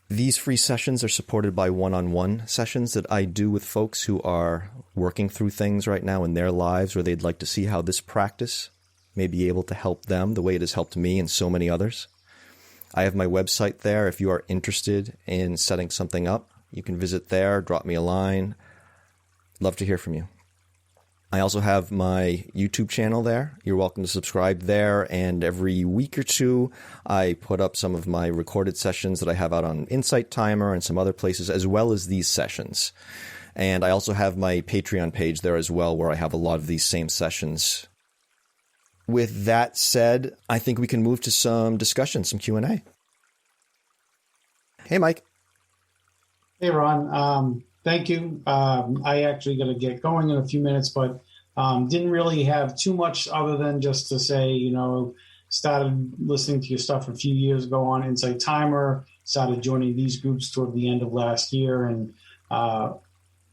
These free sessions are supported by one-on-one sessions that I do with folks who are working through things right now in their lives where they'd like to see how this practice may be able to help them the way it has helped me and so many others. I have my website there. If you are interested in setting something up, you can visit there, drop me a line. Love to hear from you. I also have my YouTube channel there. You're welcome to subscribe there. And every week or two, I put up some of my recorded sessions that I have out on Insight Timer and some other places, as well as these sessions. And I also have my Patreon page there as well, where I have a lot of these same sessions. With that said, I think we can move to some discussion, some Q&A. Hey, Mike. Hey, Ron. Thank you. I actually got to get going in a few minutes, but didn't really have too much other than just to say, started listening to your stuff a few years ago on Insight Timer, started joining these groups toward the end of last year. And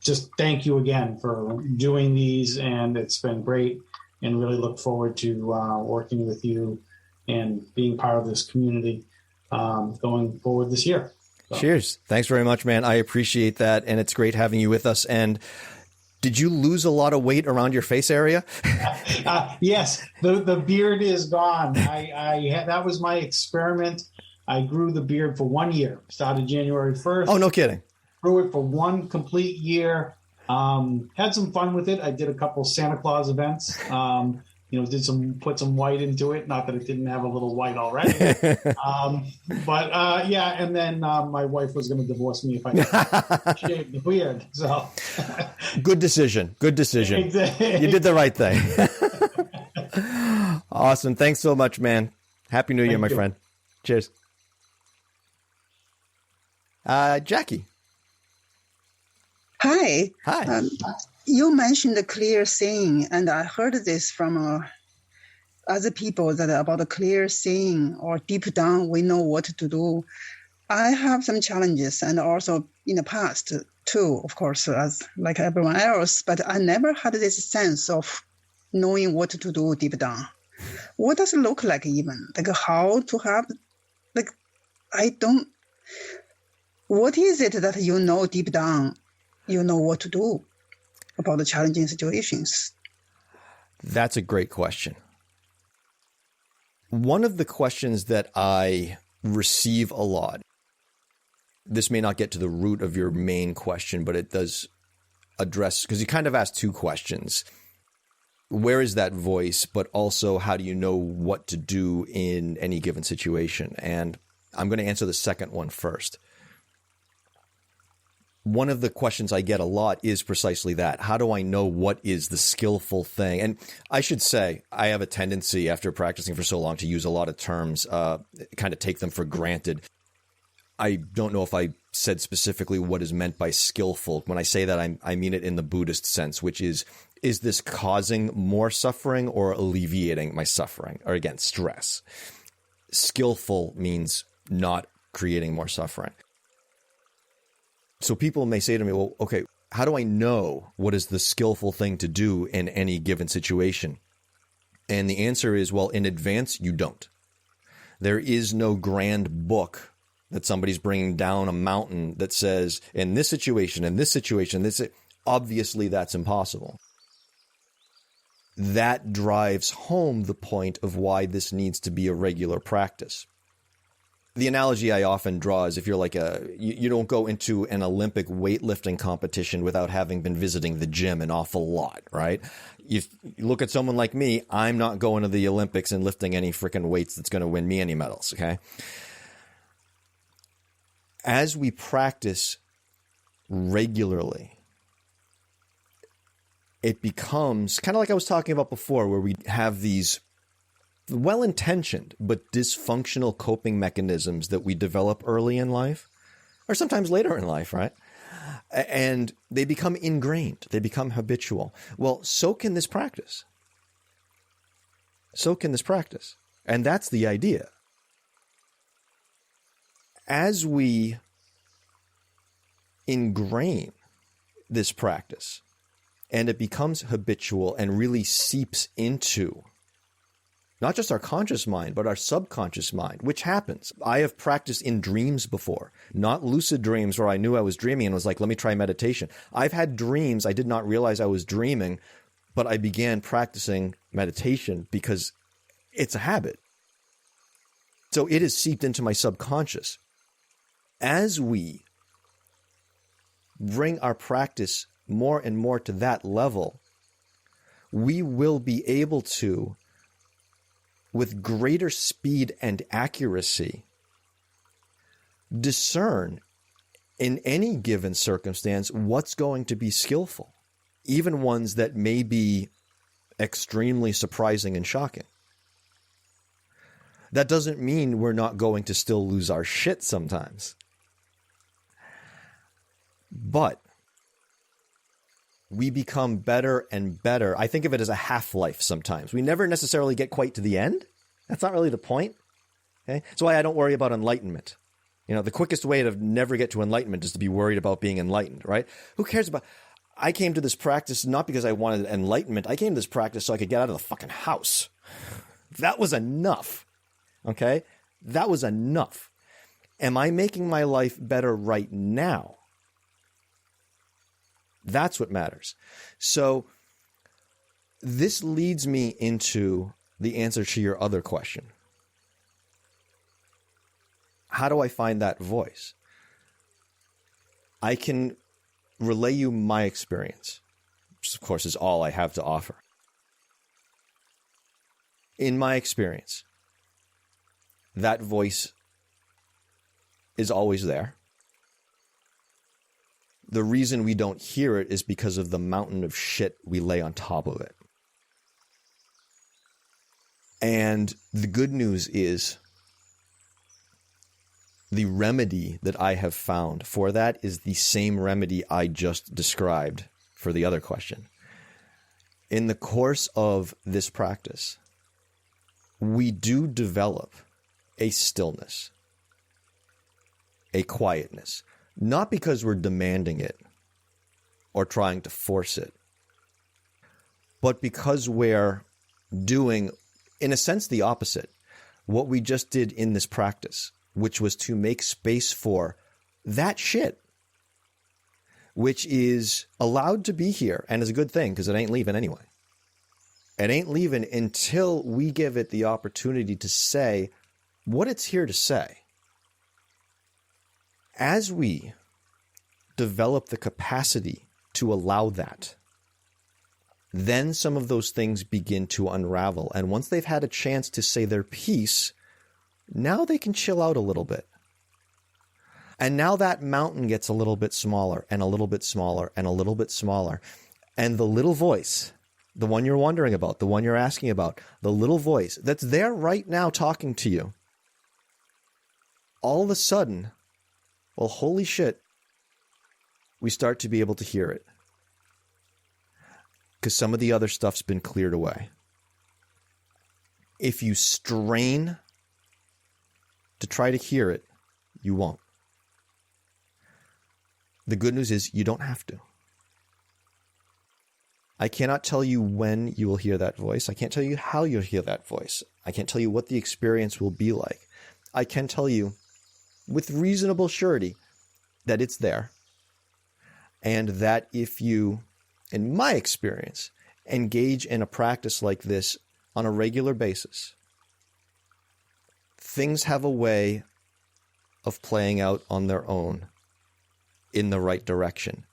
just thank you again for doing these. And it's been great, and really look forward to working with you and being part of this community going forward this year. So. Cheers. Thanks very much, man. I appreciate that. And it's great having you with us. And did you lose a lot of weight around your face area? Yes, the beard is gone. That was my experiment. I grew the beard for 1 year. Started January 1st. Oh, no kidding. Grew it for 1 complete year. Had some fun with it. I did a couple Santa Claus events. Put some white into it. Not that it didn't have a little white already. And then my wife was going to divorce me if I shaved the beard. So Good decision. Exactly. You did the right thing. Awesome. Thanks so much, man. Happy New Year, my friend. Cheers. Jackie. Hi. Hi. You mentioned the clear seeing, and I heard this from other people that about the clear seeing, or deep down we know what to do. I have some challenges, and also in the past too, of course, as like everyone else, but I never had this sense of knowing what to do deep down. What does it look like even? Like how to have, what is it that you know deep down, you know what to do about the challenging situations? That's a great question. One of the questions that I receive a lot, this may not get to the root of your main question, but it does address, because you kind of asked two questions. Where is that voice? But also, how do you know what to do in any given situation? And I'm going to answer the second one first. one of the questions I get a lot is precisely that. How do I know what is the skillful thing? And I should say, I have a tendency after practicing for so long to use a lot of terms, kind of take them for granted. I don't know if I said specifically what is meant by skillful. When I say that, I mean it in the Buddhist sense, which is this causing more suffering or alleviating my suffering? Or again, stress. Skillful means not creating more suffering. So people may say to me, well, okay, how do I know what is the skillful thing to do in any given situation? And the answer is, well, in advance, you don't. There is no grand book that somebody's bringing down a mountain that says, in this situation, obviously that's impossible. That drives home the point of why this needs to be a regular practice. The analogy I often draw is if you're like you don't go into an Olympic weightlifting competition without having been visiting the gym an awful lot, right? You look at someone like me, I'm not going to the Olympics and lifting any freaking weights that's going to win me any medals, okay? As we practice regularly, it becomes kind of like I was talking about before, where we have these well-intentioned but dysfunctional coping mechanisms that we develop early in life, or sometimes later in life, right? And they become ingrained. They become habitual. Well, so can this practice. And that's the idea. As we ingrain this practice and it becomes habitual and really seeps into not just our conscious mind, but our subconscious mind, which happens. I have practiced in dreams before, not lucid dreams where I knew I was dreaming and was like, let me try meditation. I've had dreams I did not realize I was dreaming, but I began practicing meditation because it's a habit. So it has seeped into my subconscious. As we bring our practice more and more to that level, we will be able to, with greater speed and accuracy, discern in any given circumstance what's going to be skillful, even ones that may be extremely surprising and shocking. That doesn't mean we're not going to still lose our shit sometimes. But we become better and better. I think of it as a half-life sometimes. We never necessarily get quite to the end. That's not really the point. Okay? That's why I don't worry about enlightenment. You know, the quickest way to never get to enlightenment is to be worried about being enlightened, right? Who cares about... I came to this practice not because I wanted enlightenment. I came to this practice so I could get out of the fucking house. That was enough. Okay? That was enough. Am I making my life better right now? That's what matters. So this leads me into the answer to your other question. How do I find that voice? I can relay you my experience, which of course is all I have to offer. In my experience, that voice is always there. The reason we don't hear it is because of the mountain of shit we lay on top of it. And the good news is the remedy that I have found for that is the same remedy I just described for the other question. In the course of this practice, we do develop a stillness, a quietness. Not because we're demanding it or trying to force it, but because we're doing, in a sense, the opposite. What we just did in this practice, which was to make space for that shit, which is allowed to be here and is a good thing because it ain't leaving anyway. It ain't leaving until we give it the opportunity to say what it's here to say. As we develop the capacity to allow that, then some of those things begin to unravel. And once they've had a chance to say their piece, now they can chill out a little bit. And now that mountain gets a little bit smaller and a little bit smaller and a little bit smaller. And the little voice, the one you're wondering about, the one you're asking about, the little voice that's there right now talking to you, all of a sudden, well, holy shit, we start to be able to hear it. Because some of the other stuff's been cleared away. If you strain to try to hear it, you won't. The good news is you don't have to. I cannot tell you when you will hear that voice. I can't tell you how you'll hear that voice. I can't tell you what the experience will be like. I can tell you with reasonable surety that it's there. And that if you, in my experience, engage in a practice like this on a regular basis, things have a way of playing out on their own in the right direction.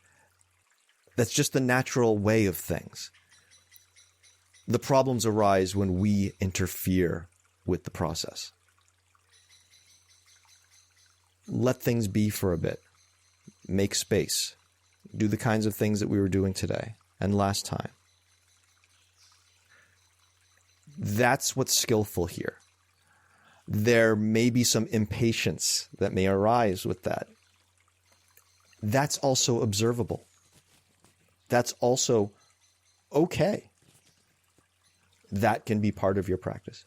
That's just the natural way of things. The problems arise when we interfere with the process. Let things be for a bit. Make space. Do the kinds of things that we were doing today and last time. That's what's skillful here. There may be some impatience that may arise with that. That's also observable. That's also okay. That can be part of your practice.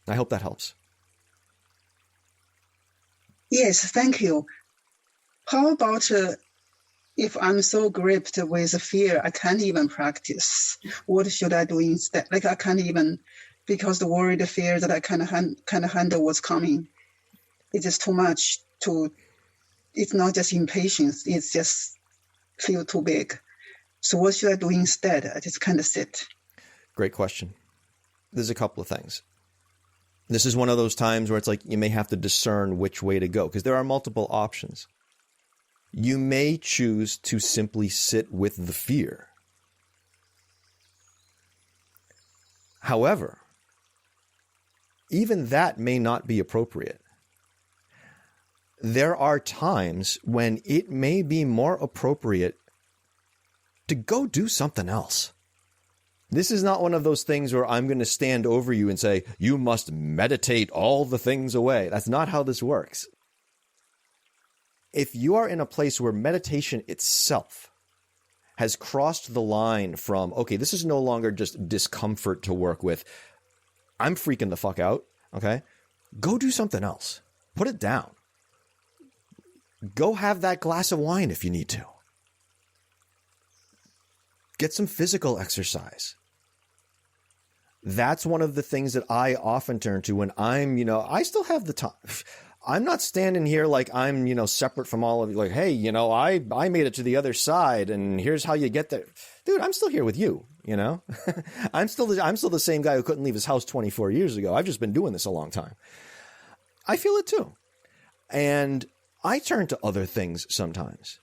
I hope that helps. Yes, thank you. How about if I'm so gripped with fear, I can't even practice? What should I do instead? Like I can't even, because the worry, the fear that I can't handle what's coming. It's just too much it's not just impatience, it's just feel too big. So what should I do instead? I just kind of sit. Great question. There's a couple of things. This is one of those times where it's like you may have to discern which way to go because there are multiple options. You may choose to simply sit with the fear. However, even that may not be appropriate. There are times when it may be more appropriate to go do something else. This is not one of those things where I'm going to stand over you and say, you must meditate all the things away. That's not how this works. If you are in a place where meditation itself has crossed the line from, okay, this is no longer just discomfort to work with. I'm freaking the fuck out, okay? Go do something else. Put it down. Go have that glass of wine if you need to. Get some physical exercise. That's one of the things that I often turn to when I'm, I still have the time. I'm not standing here like I'm, separate from all of you. Like, hey, I made it to the other side and here's how you get there. Dude, I'm still here with you, I'm still the same guy who couldn't leave his house 24 years ago. I've just been doing this a long time. I feel it too. And I turn to other things sometimes.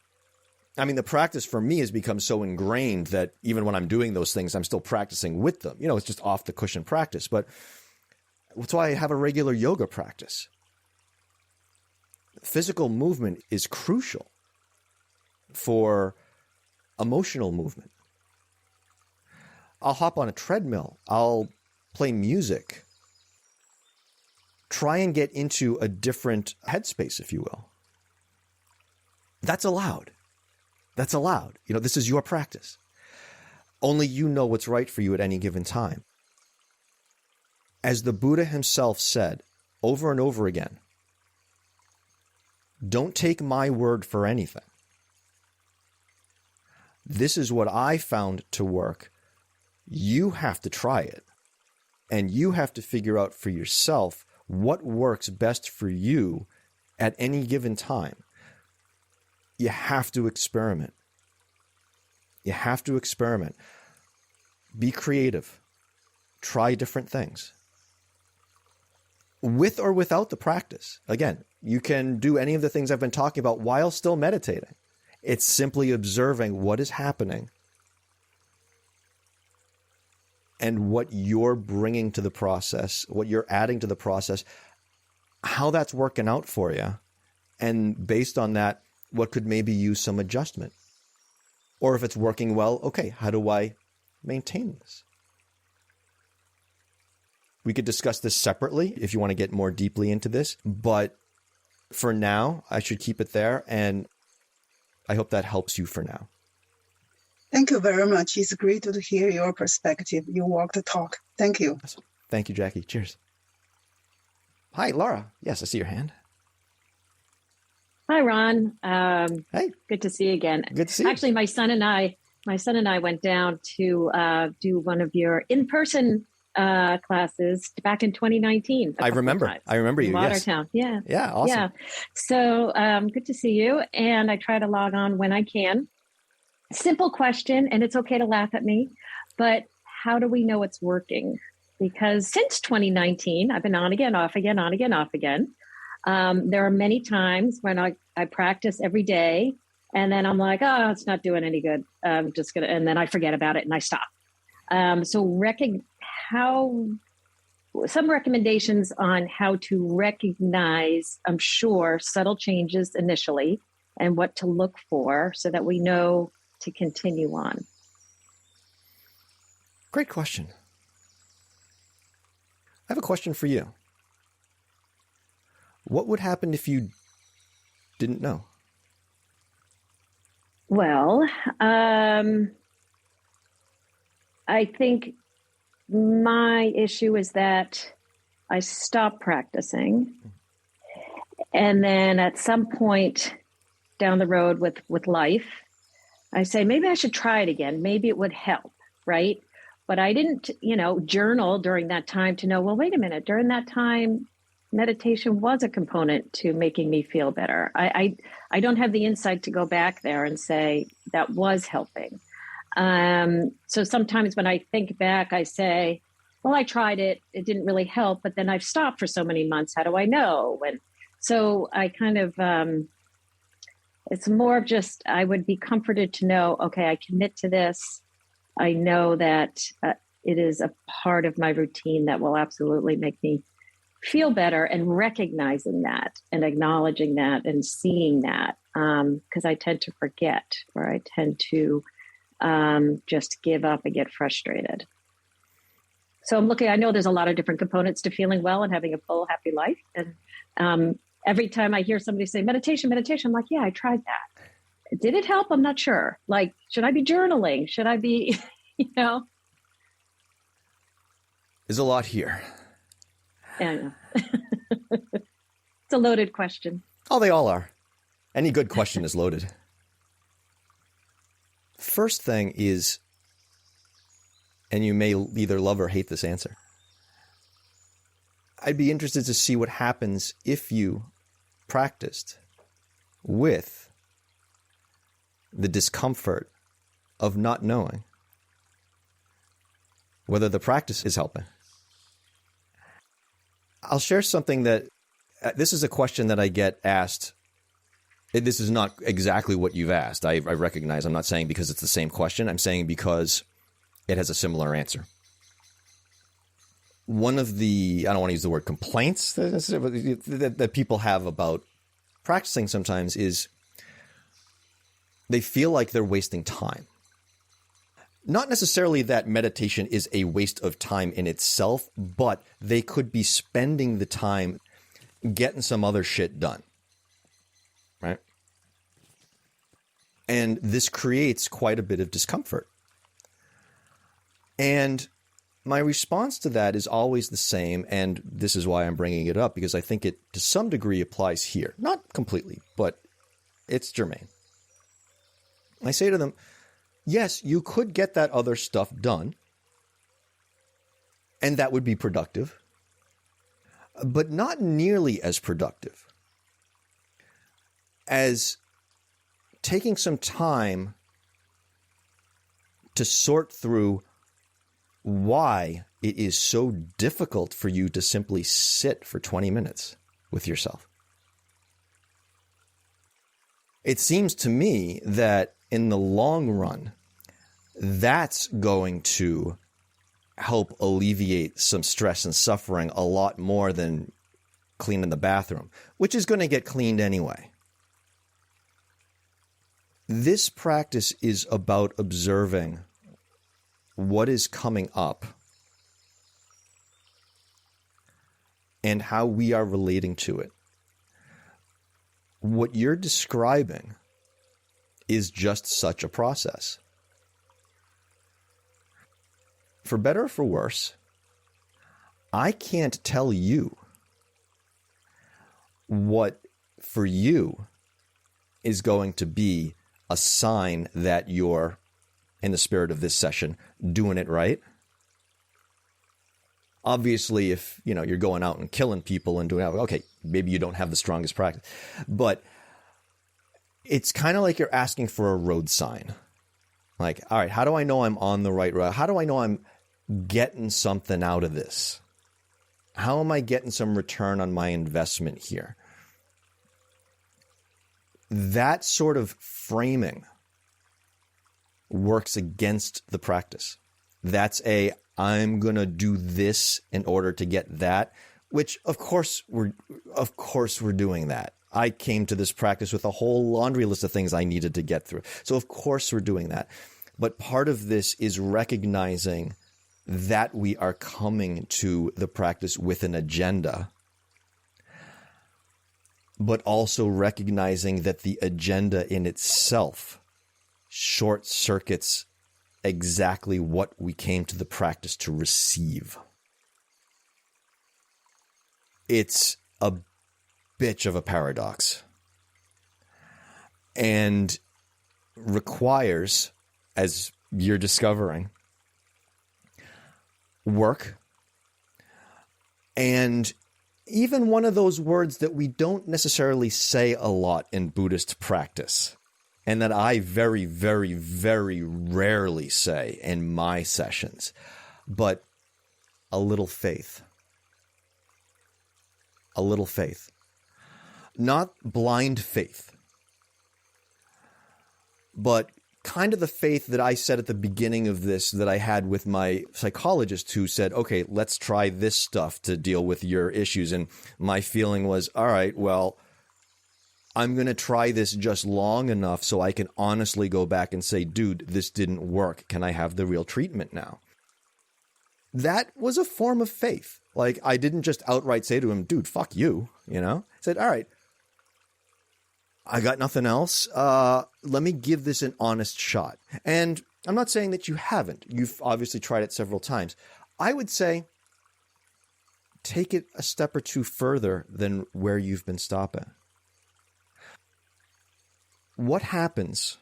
I mean, the practice for me has become so ingrained that even when I'm doing those things, I'm still practicing with them. It's just off the cushion practice. But that's why I have a regular yoga practice. Physical movement is crucial for emotional movement. I'll hop on a treadmill. I'll play music. Try and get into a different headspace, if you will. That's allowed. That's allowed. This is your practice. Only you know what's right for you at any given time. As the Buddha himself said over and over again, don't take my word for anything. This is what I found to work. You have to try it. And you have to figure out for yourself what works best for you at any given time. You have to experiment. You have to experiment. Be creative. Try different things. With or without the practice. Again, you can do any of the things I've been talking about while still meditating. It's simply observing what is happening and what you're bringing to the process, what you're adding to the process how that's working out for you. And based on that, what could maybe use some adjustment? Or if it's working well, okay, how do I maintain this? We could discuss this separately if you want to get more deeply into this. But for now, I should keep it there. And I hope that helps you for now. Thank you very much. It's great to hear your perspective. You walk the talk. Thank you. Awesome. Thank you, Jackie. Cheers. Hi, Laura. Yes, I see your hand. Hi, Ron. Hey. Good to see you again. Good to see you. Actually, my son and I went down to do one of your in-person classes back in 2019. I remember you. In Watertown. Yes. Yeah. Yeah. Awesome. Yeah. So good to see you. And I try to log on when I can. Simple question, and it's okay to laugh at me, but how do we know it's working? Because since 2019, I've been on again, off again, on again, off again. There are many times when I practice every day, and then I'm like, oh, it's not doing any good. I'm just going to, and then I forget about it and I stop. Some recommendations on how to recognize, I'm sure, subtle changes initially and what to look for so that we know to continue on. Great question. I have a question for you. What would happen if you didn't know? Well, I think my issue is that I stopped practicing. And then at some point down the road with life, I say, maybe I should try it again. Maybe it would help, right? But I didn't, journal during that time to know, well, wait a minute, during that time, meditation was a component to making me feel better. I don't have the insight to go back there and say that was helping. So sometimes when I think back, I say, well, I tried it. It didn't really help, but then I've stopped for so many months. How do I know? And so I kind of, it's more of just, I would be comforted to know, okay, I commit to this. I know that it is a part of my routine that will absolutely make me feel better, and recognizing that and acknowledging that and seeing that, because I tend to forget, or I tend to just give up and get frustrated. So I know there's a lot of different components to feeling well and having a full, happy life. And every time I hear somebody say meditation, I'm like, yeah, I tried that. Did it help? I'm not sure. Like, should I be journaling? Should I be, There's a lot here. Yeah, I know. It's a loaded question. Oh, they all are. Any good question is loaded. First thing is, and you may either love or hate this answer, I'd be interested to see what happens if you practiced with the discomfort of not knowing whether the practice is helping. I'll share something that, this is a question that I get asked. This is not exactly what you've asked. I recognize, I'm not saying because it's the same question. I'm saying because it has a similar answer. One of the, I don't want to use the word complaints that people have about practicing sometimes is they feel like they're wasting time. Not necessarily that meditation is a waste of time in itself, but they could be spending the time getting some other shit done, right? And this creates quite a bit of discomfort. And my response to that is always the same, and this is why I'm bringing it up, because I think it to some degree applies here. Not completely, but it's germane. I say to them, yes, you could get that other stuff done, and that would be productive, but not nearly as productive as taking some time to sort through why it is so difficult for you to simply sit for 20 minutes with yourself. It seems to me that in the long run, that's going to help alleviate some stress and suffering a lot more than cleaning the bathroom, which is going to get cleaned anyway. This practice is about observing what is coming up and how we are relating to it. What you're describing is just such a process. For better or for worse, I can't tell you what for you is going to be a sign that you're, in the spirit of this session, doing it right. Obviously, if you're going out and killing people and doing it, okay, maybe you don't have the strongest practice, but it's kind of like you're asking for a road sign. Like, all right, how do I know I'm on the right road? How do I know I'm getting something out of this? How am I getting some return on my investment here? That sort of framing works against the practice. That's I'm going to do this in order to get that, which of course we're doing that. I came to this practice with a whole laundry list of things I needed to get through. So of course we're doing that. But part of this is recognizing that we are coming to the practice with an agenda, but also recognizing that the agenda in itself short circuits exactly what we came to the practice to receive. It's a bitch of a paradox and requires, as you're discovering, work. And even one of those words that we don't necessarily say a lot in Buddhist practice, and that I very, very, very rarely say in my sessions, but a little faith. A little faith. Not blind faith, but kind of the faith that I said at the beginning of this that I had with my psychologist who said, okay, let's try this stuff to deal with your issues. And my feeling was, all right, well, I'm going to try this just long enough so I can honestly go back and say, dude, this didn't work. Can I have the real treatment now? That was a form of faith. Like, I didn't just outright say to him, dude, fuck you, I said, all right, I got nothing else. Let me give this an honest shot. And I'm not saying that you haven't. You've obviously tried it several times. I would say take it a step or two further than where you've been stopping. What happens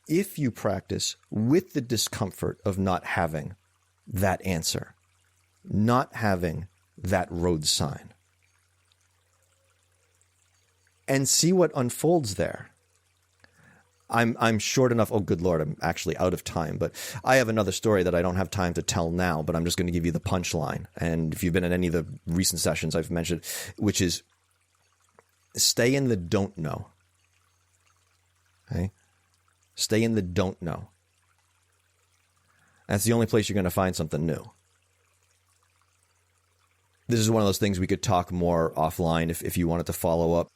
if you practice with the discomfort of not having that answer, not having that road sign, and see what unfolds there? I'm short enough. Oh, good Lord, I'm actually out of time, but I have another story that I don't have time to tell now, but I'm just going to give you the punchline. And if you've been in any of the recent sessions I've mentioned, which is stay in the don't know. Okay? Stay in the don't know. That's the only place you're going to find something new. This is one of those things we could talk more offline if you wanted to follow up.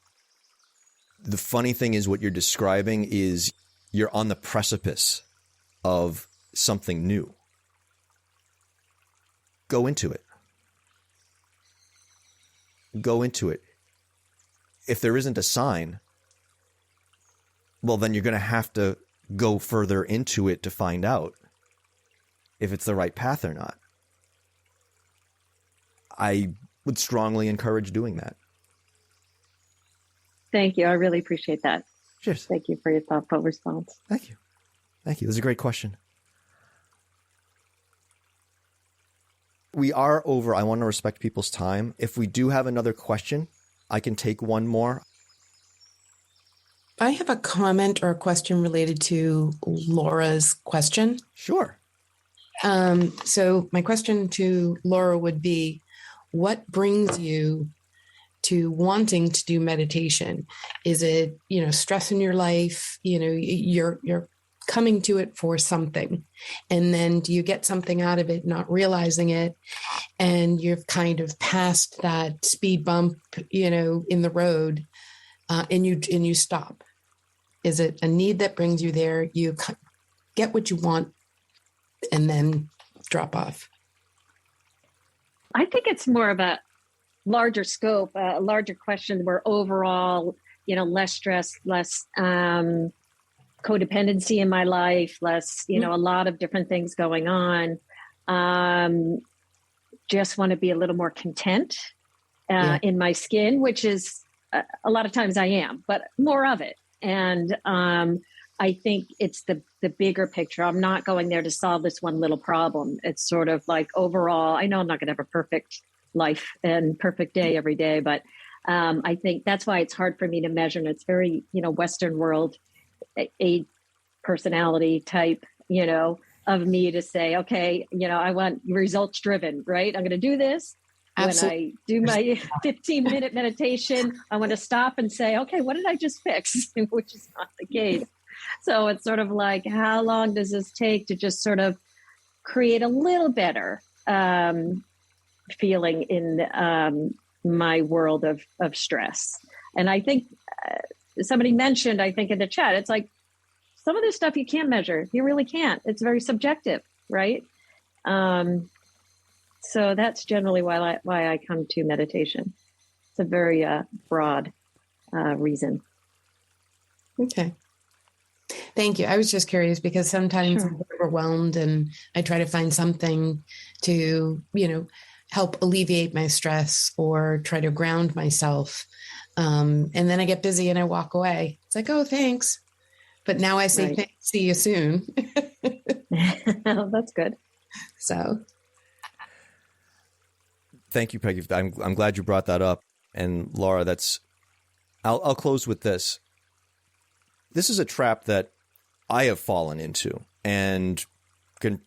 The funny thing is what you're describing is you're on the precipice of something new. Go into it. Go into it. If there isn't a sign, well, then you're going to have to go further into it to find out if it's the right path or not. I would strongly encourage doing that. Thank you. I really appreciate that. Cheers. Thank you for your thoughtful response. Thank you. Thank you. This is a great question. We are over. I want to respect people's time. If we do have another question, I can take one more. I have a comment or a question related to Laura's question. Sure. So my question to Laura would be, what brings you to wanting to do meditation? Is it, stress in your life? You're coming to it for something. And then do you get something out of it, not realizing it? And you've kind of passed that speed bump, in the road, and you stop. Is it a need that brings you there? You get what you want and then drop off. I think it's more of a larger scope, a larger question where overall, less stress, less codependency in my life, less, a lot of different things going on. Just want to be a little more content in my skin, which is a lot of times I am, but more of it. And I think it's the bigger picture. I'm not going there to solve this one little problem. It's sort of like overall, I know I'm not going to have a perfect life and perfect day every day, but I think that's why it's hard for me to measure. And it's very, Western world, a personality type, of me to say, okay, I want results driven, right? I'm going to do this. Absolutely. When I do my 15-minute meditation, I want to stop and say, okay, what did I just fix? Which is not the case. So it's sort of like, how long does this take to just sort of create a little better feeling in my world of stress? And I think somebody mentioned, I think in the chat, it's like some of this stuff you can't measure. You really can't. It's very subjective, right? So that's generally why I come to meditation. It's a very broad reason. Okay. Thank you. I was just curious because sometimes I'm overwhelmed and I try to find something to, help alleviate my stress or try to ground myself. And then I get busy and I walk away. It's like, oh, thanks. But now I say, thanks, see you soon. That's good. So. Thank you, Peggy. I'm glad you brought that up. And Laura, I'll close with this. This is a trap that I have fallen into and can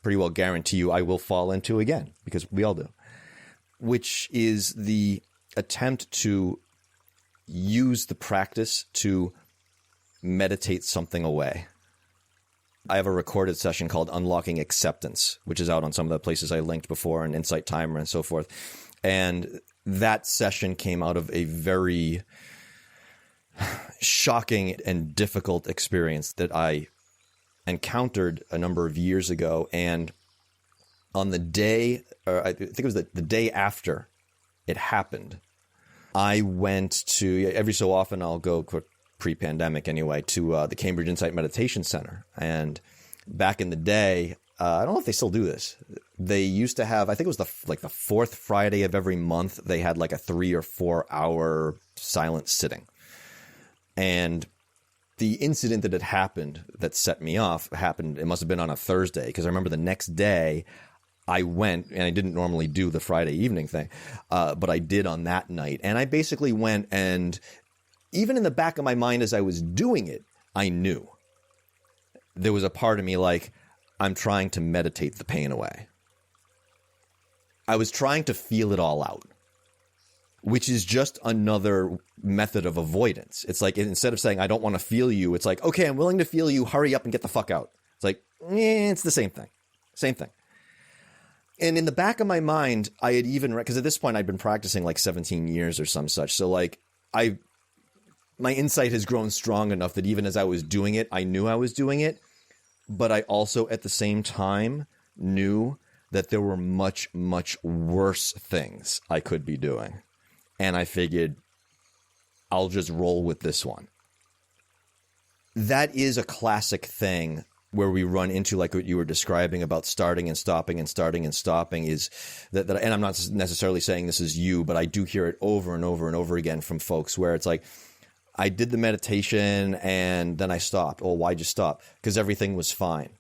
pretty well guarantee you I will fall into again, because we all do, which is the attempt to use the practice to meditate something away. I have a recorded session called Unlocking Acceptance, which is out on some of the places I linked before, and Insight Timer and so forth. And that session came out of a very shocking and difficult experience that I encountered a number of years ago. And on the day, or I think it was the day after it happened, I went to, every so often I'll go, pre-pandemic anyway, to the Cambridge Insight Meditation Center. And back in the day, I don't know if they still do this. They used to have, I think it was the fourth Friday of every month, they had like a 3 or 4 hour silent sitting. And the incident that had happened that set me off happened, it must have been on a Thursday, because I remember the next day I went, and I didn't normally do the Friday evening thing, but I did on that night. And I basically went, and even in the back of my mind as I was doing it, I knew there was a part of me like, I'm trying to meditate the pain away. I was trying to feel it all out, which is just another method of avoidance. It's like, instead of saying, I don't want to feel you, it's like, okay, I'm willing to feel you, hurry up and get the fuck out. It's like, it's the same thing. Same thing. And in the back of my mind, I had even, because at this point I'd been practicing like 17 years or some such. So like my insight has grown strong enough that even as I was doing it, I knew I was doing it. But I also at the same time knew that there were much, much worse things I could be doing. And I figured I'll just roll with this one. That is a classic thing where we run into, like what you were describing about starting and stopping and starting and stopping, is that and I'm not necessarily saying this is you, but I do hear it over and over and over again from folks where it's like, I did the meditation and then I stopped. Well, why'd you stop? Because everything was fine.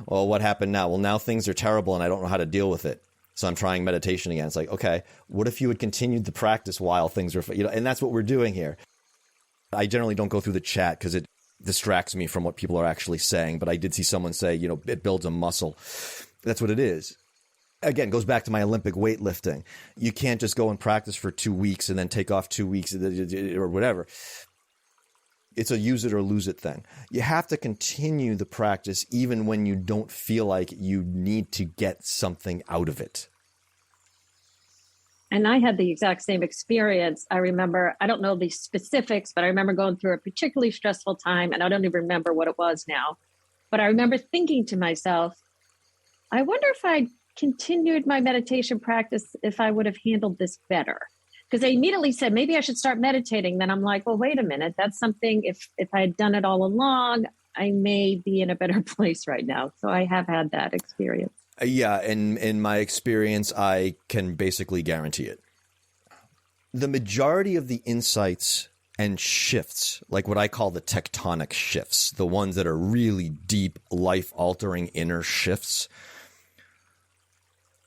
Well, what happened now? Well, now things are terrible and I don't know how to deal with it. So I'm trying meditation again. It's like, okay, what if you had continued the practice while things were, and that's what we're doing here. I generally don't go through the chat because it distracts me from what people are actually saying. But I did see someone say, it builds a muscle. That's what it is. Again, goes back to my Olympic weightlifting. You can't just go and practice for 2 weeks and then take off 2 weeks or whatever. It's a use it or lose it thing. You have to continue the practice even when you don't feel like you need to get something out of it. And I had the exact same experience. I remember, I don't know the specifics, but I remember going through a particularly stressful time, and I don't even remember what it was now. But I remember thinking to myself, I wonder if I continued my meditation practice, if I would have handled this better. Because I immediately said, maybe I should start meditating. Then I'm like, well, wait a minute. That's something, if I had done it all along, I may be in a better place right now. So I have had that experience. Yeah, and in my experience, I can basically guarantee it. The majority of the insights and shifts, like what I call the tectonic shifts, the ones that are really deep, life-altering inner shifts,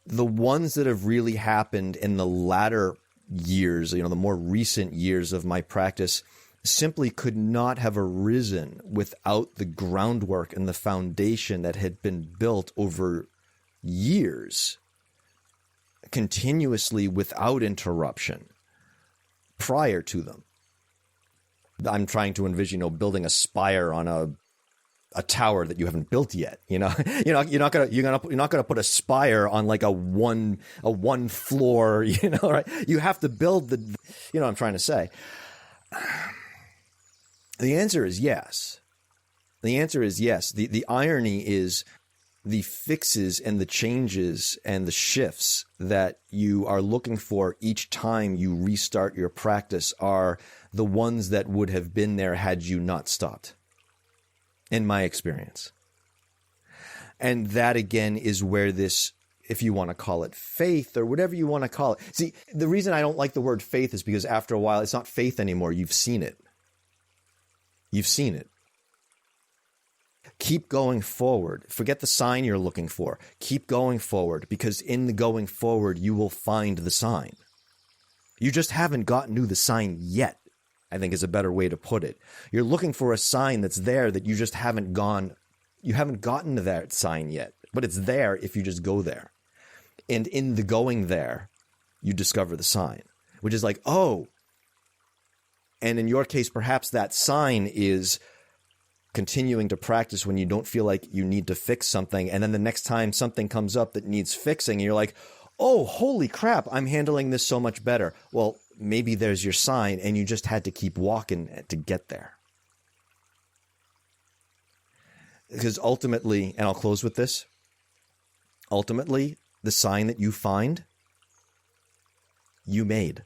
the ones that have really happened in the latter years, the more recent years of my practice, simply could not have arisen without the groundwork and the foundation that had been built over years, continuously without interruption prior to them. I'm trying to envision, building a spire on a tower that you haven't built yet. You're not gonna put a spire on like a one floor. Right? You have to build the. What I'm trying to say. The answer is yes. The answer is yes. The irony is the fixes and the changes and the shifts that you are looking for each time you restart your practice are the ones that would have been there had you not stopped, in my experience. And that, again, is where this, if you want to call it faith or whatever you want to call it. See, the reason I don't like the word faith is because after a while, it's not faith anymore. You've seen it. You've seen it. Keep going forward. Forget the sign you're looking for. Keep going forward, because in the going forward, you will find the sign. You just haven't gotten to the sign yet, I think is a better way to put it. You're looking for a sign that's there that you just haven't gotten to that sign yet, but it's there if you just go there. And in the going there, you discover the sign, which is like, oh. And in your case, perhaps that sign is continuing to practice when you don't feel like you need to fix something. And then the next time something comes up that needs fixing, you're like, oh, holy crap, I'm handling this so much better. Well, maybe there's your sign, and you just had to keep walking to get there. Because ultimately, and I'll close with this, ultimately, the sign that you find, you made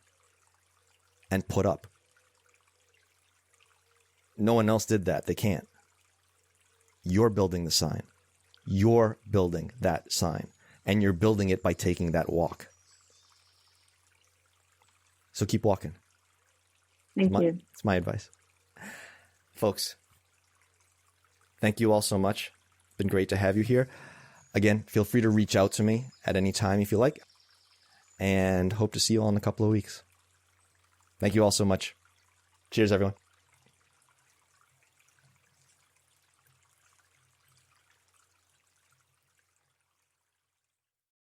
and put up. No one else did that. They can't. You're building the sign. You're building that sign. And you're building it by taking that walk. So keep walking. Thank you. It's my advice. Folks, thank you all so much. It's been great to have you here. Again, feel free to reach out to me at any time if you like. And hope to see you all in a couple of weeks. Thank you all so much. Cheers, everyone.